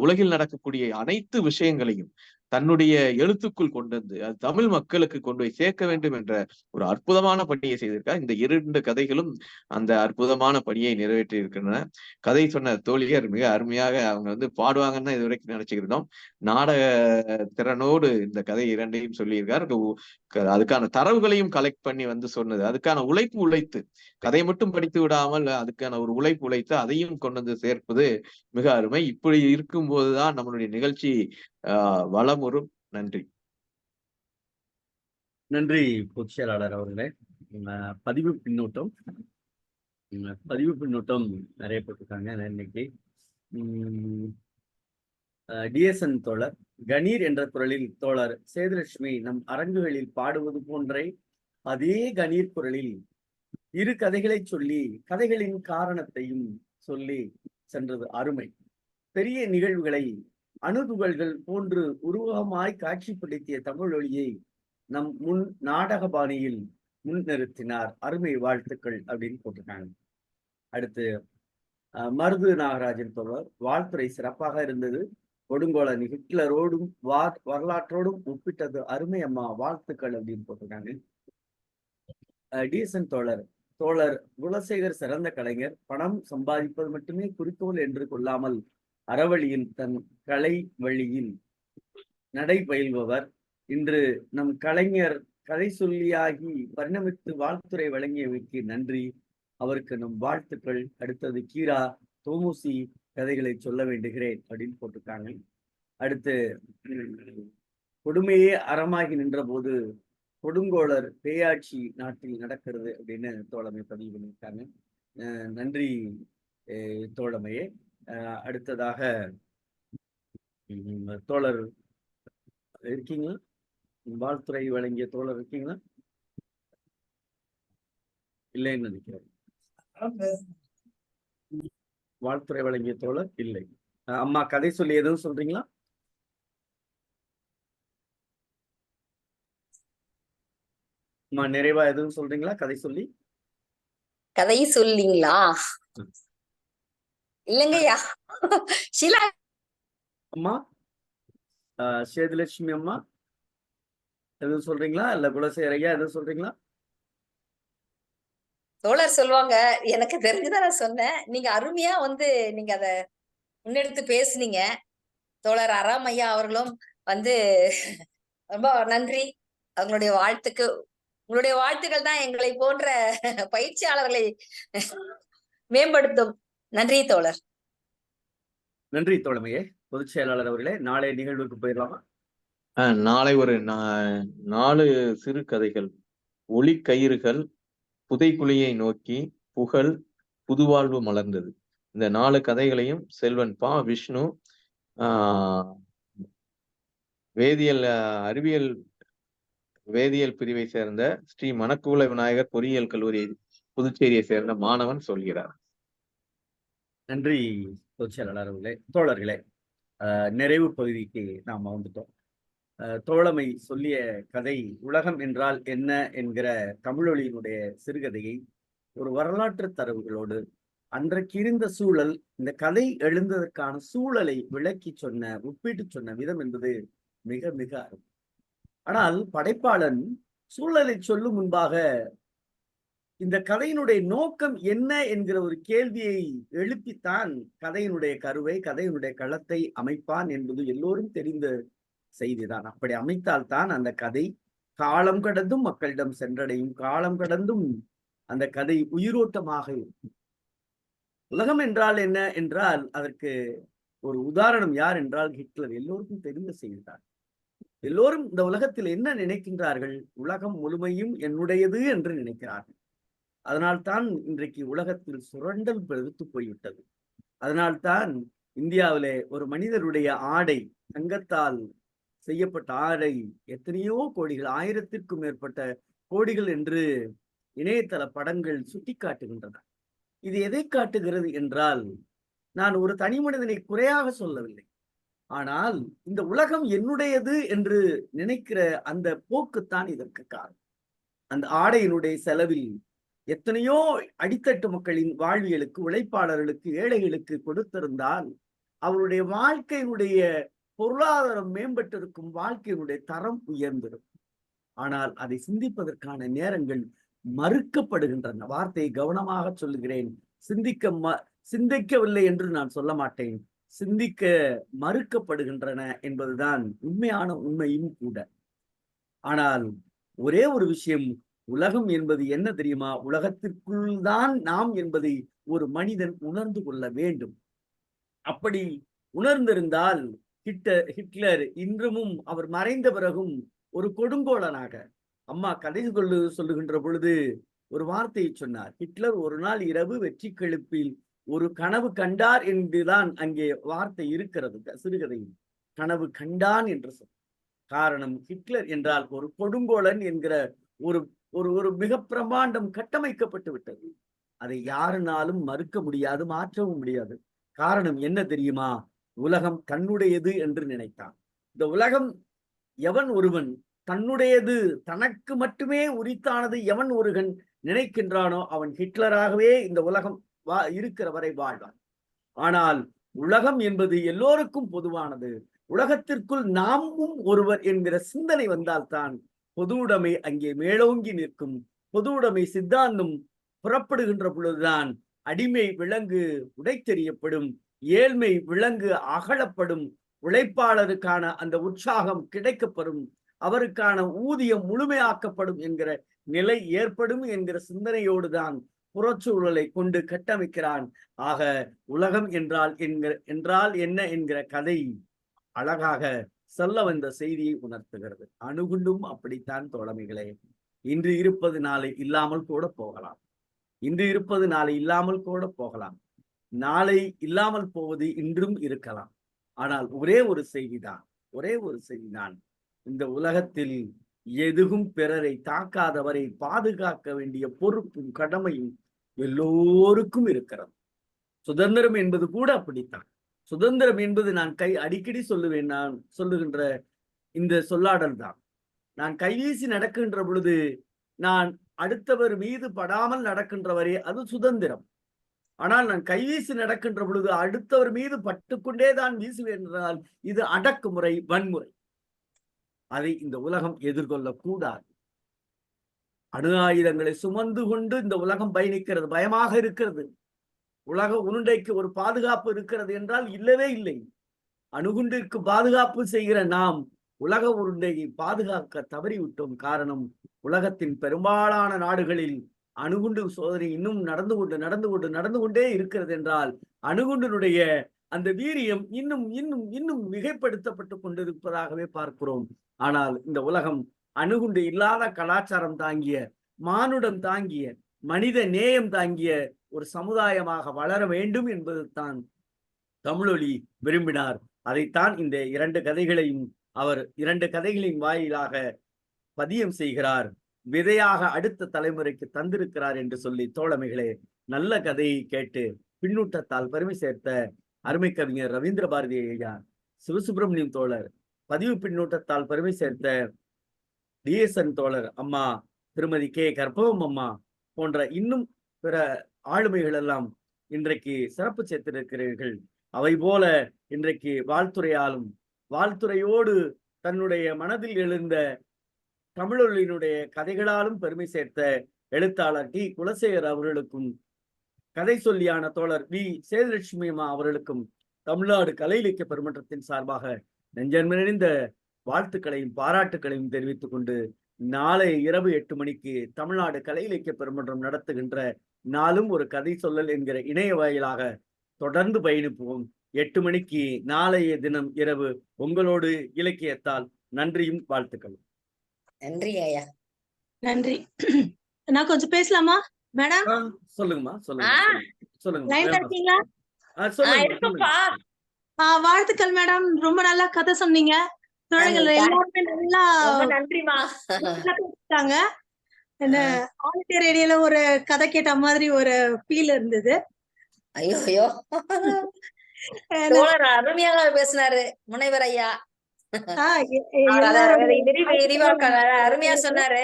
உலகில் நடக்கக்கூடிய அனைத்து விஷயங்களையும் தன்னுடைய எழுத்துக்குள் கொண்டு அது தமிழ் மக்களுக்கு கொண்டு போய் சேர்க்க வேண்டும் என்ற ஒரு அற்புதமான பணியை செய்திருக்கார். இந்த 2 கதைகளும் அந்த அற்புதமான பணியை நிறைவேற்றி இருக்கின்றன. கதை சொன்ன தோழியர் மிக அருமையாக அவங்க பாடுவாங்கன்னு இதுவரைக்கும் நினைச்சுக்கிட்டோம். நாடக திறனோடு இந்த கதை 2ஐயும் சொல்லியிருக்கார். அதுக்கான தரவுகளையும் கலெக்ட் பண்ணி சொன்னது, அதுக்கான உழைத்து, கதை மட்டும் படித்து விடாமல் அதுக்கான ஒரு உழைத்து அதையும் கொண்டு சேர்ப்பது மிக அருமை. இப்படி இருக்கும்போதுதான் நம்மளுடைய நிகழ்ச்சி வளமுறும். நன்றி. நன்றி பொதுச் செயலாளர் அவர்களே. பதிவு பின்னூட்டம் நிறைய போட்டிருக்காங்க இன்னைக்கு. டிஎஸ்என் தோழர், கணீர் என்ற குரலில் தோழர் சேதுலட்சுமி நம் அரங்குகளில் பாடுவது போன்றே அதே கணீர் குரலில் 2 கதைகளை சொல்லி கதைகளின் காரணத்தையும் சொல்லி சென்றது அருமை. பெரிய நிகழ்வுகளை அணுதுகள்கள் போன்று உருவகமாய் காட்சிப்படுத்திய தமிழொலியை நம் முன் நாடக பாணியில் முன்னிறுத்தினார். அருமை, வாழ்த்துக்கள் அப்படின்னு போட்டிருக்காங்க. அடுத்து மருது நாகராஜன் தோழர், வாழ்த்துறை சிறப்பாக இருந்தது. கொடுங்கோலன் ஹிட்லரோடும் வரலாற்றோடும் ஒப்பிட்டது அருமை அம்மா, வாழ்த்துக்கள் அப்படின்னு போட்டிருக்காங்க. டிஎஸ்என் தோழர் குலசேகர் சிறந்த கலைஞர், பணம் சம்பாதிப்பது மட்டுமே குறிக்கோள் என்று கொள்ளாமல் அறவழியில் தன் கலை வழியில் நடை பயில்பவர். இன்று நம் கலைஞர் கதை சொல்லியாகி பரிணமித்து வாழ்த்துறை வழங்கியவைக்கு நன்றி, அவருக்கு நம் வாழ்த்துக்கள். அடுத்தது கீரா தோமுசி கதைகளை சொல்ல வேண்டுகிறேன் அப்படின்னு போட்டிருக்காங்க. அடுத்து கொடுமையே அறமாகி நின்ற போது கொடுங்கோளர் பேயாட்சி நாட்டில் நடக்கிறது அப்படின்னு தோழமை பதிவு பண்ணியிருக்காங்க. நன்றி தோழமையே. அடுத்ததாக தோழர் இருக்கீங்களா? வாழ்த்துறை வழங்கிய தோழர் இருக்கீங்களா? இல்லைன்னு நினைக்கிறேன். வாழ்த்துறை வழங்கிய தோழர் இல்லை. அம்மா கதை சொல்லி எதுவும் சொல்றீங்களா? அம்மா நிறைவா எதுவும் சொல்றீங்களா கதை சொல்லி? கதை சொல்லிங்களா? இல்லைங்கய்யா. ஷீலா அம்மா சேதுலட்சுமி அம்மா எதுவும் சொல்றீங்களா? இல்ல குலசேகர் ஐயா எதுவும் சொல்றீங்களா? தோழர் சொல்லுவாங்க, எனக்கு தெரிஞ்சுதான் நான் சொன்னேன். நீங்க அருமையா நீங்க அத முன்னெடுத்து பேசுனீங்க. தோழர் அராம் ஐயா அவர்களும் ரொம்ப நன்றி. அவங்களுடைய உங்களுடைய வாழ்த்துக்கள் தான் எங்களை போன்ற பயிற்சியாளர்களை மேம்படுத்தும். நன்றி தோழர். நன்றி தோழமையே. பொதுச் செயலாளர் அவர்களே, நாளைய நிகழ்வுக்கு போயிடலாமா? நாளை ஒரு 4 சிறு கதைகள். ஒளி கயிறுகள், புதைக்குழியை நோக்கி, புகழ், புதுவாழ்வு மலர்ந்தது. இந்த 4 கதைகளையும் செல்வன் பா. விஷ்ணு வேதியியல் பிரிவை சேர்ந்த ஸ்ரீ மணக்குள விநாயகர் பொறியியல் கல்லூரி புதுச்சேரியை சேர்ந்த மாணவன் சொல்கிறார். நன்றி பொதுச் செயலாளர் அவர்களே. தோழர்களே, நிறைவு பகுதிக்கு நாம வந்துட்டோம். தோழமை சொல்லிய கதை உலகம் என்றால் என்ன என்கிற தமிழொலியினுடைய சிறுகதையை ஒரு வரலாற்று தரவுகளோடு அன்றைக்கு இருந்த சூழல், இந்த கதை எழுந்ததற்கான சூழலை விளக்கி சொன்ன, ஒப்பிட்டு சொன்ன விதம் என்பது மிக மிக அருமை. ஆனால் படைப்பாளன் சூழலை சொல்லும் முன்பாக இந்த கதையினுடைய நோக்கம் என்ன என்கிற ஒரு கேள்வியை எழுப்பித்தான் கதையினுடைய கருவை, கதையினுடைய களத்தை அமைப்பான் என்பது எல்லோரும் தெரிந்த செய்திதான். அப்படி அமைத்தால்தான் அந்த கதை காலம் கடந்தும் மக்களிடம் சென்றடையும், காலம் கடந்தும் அந்த கதை உயிரோட்டமாக இருக்கும். உலகம் என்றால் என்ன என்றால் அதற்கு ஒரு உதாரணம் யார் என்றால் ஹிட்லர். எல்லோருக்கும் தெரிந்த செய்திதான். எல்லோரும் இந்த உலகத்தில் என்ன நினைக்கின்றார்கள்? உலகம் முழுமையும் என்னுடையது என்று நினைக்கிறார்கள். அதனால்தான் இன்றைக்கு உலகத்தில் சுரண்டல் பெருத்து போய்விட்டது. அதனால்தான் இந்தியாவிலே ஒரு மனிதருடைய ஆடை, தங்கத்தால் செய்யப்பட்ட ஆடை எத்தனையோ கோடிகள், 1000த்திற்கும் மேற்பட்ட கோடிகள் என்று இணையதள படங்கள் சுட்டி காட்டுகின்றன. இது எதை காட்டுகிறது என்றால், நான் ஒரு தனி மனிதனை குறையாக சொல்லவில்லை. ஆனால் இந்த உலகம் என்னுடையது என்று நினைக்கிற அந்த போக்குத்தான் இதற்கு காரணம். அந்த ஆடையினுடைய செலவில் எத்தனையோ அடித்தட்டு மக்களின் வாழ்வியலுக்கு, உழைப்பாளர்களுக்கு, ஏழைகளுக்கு கொடுத்திருந்தால் அவருடைய வாழ்க்கையினுடைய பொருளாதாரம் மேம்பட்டிருக்கும், வாழ்க்கையினுடைய தரம் உயர்ந்திருக்கும். ஆனால் அதை சிந்திப்பதற்கான நேரங்கள் மறுக்கப்படுகின்றன. வார்த்தையை கவனமாக சொல்லுகிறேன். சிந்திக்கவில்லை என்று நான் சொல்ல மாட்டேன், சிந்திக்க மறுக்கப்படுகின்றன என்பதுதான் உண்மையான உண்மையும் கூட. ஆனால் ஒரே ஒரு விஷயம், உலகம் என்பது என்ன தெரியுமா? உலகத்திற்குள் தான் நாம் என்பதை ஒரு மனிதன் உணர்ந்து கொள்ள வேண்டும். அப்படி உணர்ந்திருந்தால் ஹிட்லர் இன்றும் அவர் மறைந்த பிறகும் ஒரு கொடுங்கோலனாக, அம்மா கதை சொல்லுகின்ற பொழுது ஒரு வார்த்தையை சொன்னார். ஹிட்லர் ஒரு நாள் இரவு வெற்றி கெழுப்பில் ஒரு கனவு கண்டார் என்றுதான் அங்கே வார்த்தை இருக்கிறது. சிறுகதையில் கனவு கண்டான் என்று சொல். காரணம், ஹிட்லர் என்றால் ஒரு கொடுங்கோலன் என்கிற ஒரு ஒரு ஒரு மிக பிரமாண்டம் கட்டமைக்கப்பட்டு விட்டது. அதை யாருனாலும் மறுக்க முடியாது, மாற்றவும் முடியாது. காரணம் என்ன தெரியுமா? உலகம் தன்னுடையது என்று நினைத்தான். இந்த உலகம் எவன் ஒருவன் தன்னுடையது, தனக்கு மட்டுமே உரித்தானது எவன் ஒருவன் நினைக்கின்றானோ அவன் ஹிட்லராகவே இந்த உலகம் இருக்கிற வரை வாழ்வான். ஆனால் உலகம் என்பது எல்லோருக்கும் பொதுவானது. உலகத்திற்குள் நாமும் ஒருவர் என்கிற சிந்தனை வந்தால்தான் பொது உடைமை அங்கே மேலோங்கி நிற்கும். பொது உடைமை சித்தாந்தம் புறப்படுகின்ற பொழுதுதான் அடிமை விலங்கு உடைத்தெறியப்படும், ஏழ்மை விலங்கு அகலப்படும், உழைப்பாளருக்கான அந்த உற்சாகம் கிடைக்கப்படும், அவருக்கான ஊதியம் முழுமையாக்கப்படும் என்கிற நிலை ஏற்படும் என்கிற சிந்தனையோடுதான் புறச்சூழலை கொண்டு கட்டமைக்கிறான். ஆக உலகம் என்றால் என்ன என்கிற கதை அழகாக சொல்ல வந்த செய்தியை உணர்த்துகிறது. அணுகுண்டும் அப்படித்தான் தோழமைகளே. இன்று இருப்பது நாளை இல்லாமல் கூட போகலாம். இன்று இருப்பது நாளை இல்லாமல் கூட போகலாம். நாளை இல்லாமல் போவது இன்றும் இருக்கலாம். ஆனால் ஒரே ஒரு செய்திதான், இந்த உலகத்தில் எதுவும் பிறரை தாக்காதவரை பாதுகாக்க வேண்டிய பொறுப்பும் கடமையும் எல்லோருக்கும் இருக்கிறது. சுதந்திரம் என்பது கூட அப்படித்தான். சுதந்திரம் என்பது நான் அடிக்கடி சொல்லுவேன், நான் சொல்லுகின்ற இந்த சொல்லாடல் தான். நான் கைவீசி நடக்கின்ற பொழுது நான் அடுத்தவர் மீது படாமல் நடக்கின்றவரே அது சுதந்திரம். ஆனால் நான் கைவீசி நடக்கின்ற பொழுது அடுத்தவர் மீது பட்டுக்கொண்டே தான் வீசுவேன் என்றால் இது அடக்குமுறை, வன்முறை. அதை இந்த உலகம் எதிர்கொள்ளக்கூடாது. அணு ஆயுதங்களை சுமந்து கொண்டு இந்த உலகம் பயணிக்கிறது, பயமாக இருக்கிறது. உலக உருண்டைக்கு ஒரு பாதுகாப்பு இருக்கிறது என்றால் இல்லவே இல்லை. அணுகுண்டிற்கு பாதுகாப்பு செய்கிற நாம் உலக உருண்டையை பாதுகாக்க தவறிவிட்டோம். காரணம், உலகத்தின் பெரும்பாலான நாடுகளில் அணுகுண்டு சோதனை இன்னும் நடந்து கொண்டே இருக்கிறது என்றால் அணுகுண்டினுடைய அந்த வீரியம் இன்னும் மிகைப்படுத்தப்பட்டு கொண்டிருப்பதாகவே பார்க்கிறோம். ஆனால் இந்த உலகம் அணுகுண்டு இல்லாத கலாச்சாரம் தாங்கிய, மானுடம் தாங்கிய, மனித நேயம் தாங்கிய ஒரு சமுதாயமாக வளர வேண்டும் என்பது தான் தமிழொலி விரும்பினார். அதைத்தான் இந்த அவர் இரண்டு கதைகளின் வாயிலாக பதியம் செய்கிறார், விதையாக அடுத்த தலைமுறைக்கு தந்திருக்கிறார் என்று சொல்லி, தோழமைகளே, நல்ல கதையை கேட்டு பின்னூட்டத்தால் பெருமை சேர்த்த அருமை கவிஞர் ரவீந்திர பாரதி ஐயா, சிவசுப்பிரமணியம் தோழர், பதிவு பின்னூட்டத்தால் பெருமை சேர்த்த டிஎஸ்என் தோழர் அம்மா திருமதி கே கற்பகம் அம்மா போன்ற இன்னும் பிற ஆளுமைகள் எல்லாம் இன்றைக்கு சிறப்பு சேர்த்திருக்கிறீர்கள். அவை போல இன்றைக்கு வாழ்த்துறையோடு தன்னுடைய மனதில் எழுந்த தமிழொலியினுடைய கதைகளாலும் பெருமை சேர்த்த எழுத்தாளர் டி குலசேகர் அவர்களுக்கும், கதை சொல்லியான தோழர் வி சேதுலட்சுமி அம்மா அவர்களுக்கும் தமிழ்நாடு கலை இலக்கிய பெருமன்றத்தின் சார்பாக நெஞ்சம் நிறைந்த வாழ்த்துக்களையும் பாராட்டுக்களையும் தெரிவித்துக் கொண்டு, நாளை இரவு 8 மணிக்கு தமிழ்நாடு கலை இலக்கிய பெருமன்றம் நடத்துகின்ற நாளும் ஒரு கதை சொல்லல் என்கிற இணைய வாயிலாக தொடர்ந்து பயணிப்போம். 8 மணிக்கு நாளைய தினம் இரவு உங்களோடு இலக்கியத்தால். நன்றியும் வாழ்த்துக்களும். நன்றி ஐயா. நன்றி. நான் கொஞ்சம் பேசலாமா மேடம்? சொல்லுங்கம்மா, சொல்லுங்க. லைன்ல இருக்கீங்களா? இருக்குப்பா. வாழ்த்துக்கள் மேடம், ரொம்ப நல்லா கதை சொன்னீங்க. தோழர்கள் எல்லாருமே நல்லா நன்றிமா. என்ன ஆல் இந்தியா ரேடியோல ஒரு கதை கேட்ட மாதிரி ஒரு ஃபீல் இருந்தது. ஐயோ அருமையாக பேசினாரு முனைவர் ஐயா. அருமையா சொன்னாரு.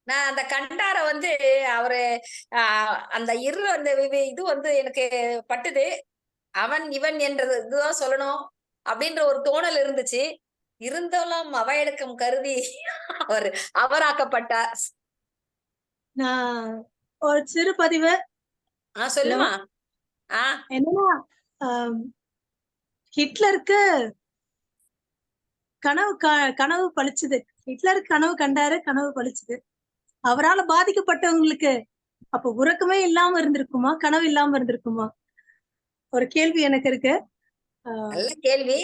நான் அந்த கண்டார அவரு அந்த இது எனக்கு பட்டுது. அவன் இவன் என்றது இதுதான் சொல்லணும் அப்படின்ற ஒரு தோணல் இருந்துச்சு. இருந்தாலும் அவையடக்கம் கருதி அவராக்கப்பட்டார். நான் ஒரு சிறு பதிவு சொல்லுமா. என்னன்னா, ஹிட்லருக்கு கனவு பழிச்சுது. ஹிட்லருக்கு கனவு கண்டாரு, கனவு பழிச்சுது. அவரால் பாதிக்கப்பட்டவங்களுக்கு அப்ப உறக்கமே இல்லாம இருந்திருக்குமா, கனவு இல்லாம இருந்திருக்குமா? ஒரு கேள்வி எனக்கு இருக்கு. நல்ல கேள்வி.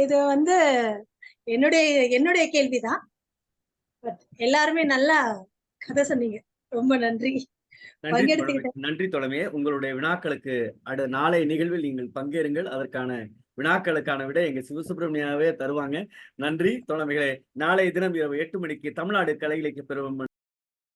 இது என்னுடைய கேள்விதான். எல்லாருமே நல்லா கதை சொன்னீங்க. ரொம்ப நன்றி. நன்றி தோழமையே. உங்களுடைய வினாக்களுக்கு நாளைய நிகழ்வில் நீங்கள் பங்கேறுங்கள். அதற்கான வினாக்களுக்கான விட எங்க சிவசுப்பிரமணியாவே தருவாங்க. நன்றி தோழமைகளே. நாளைய தினம் இரவு 8 மணிக்கு தமிழ்நாடு கலை இலக்கிய பெருமன்றம்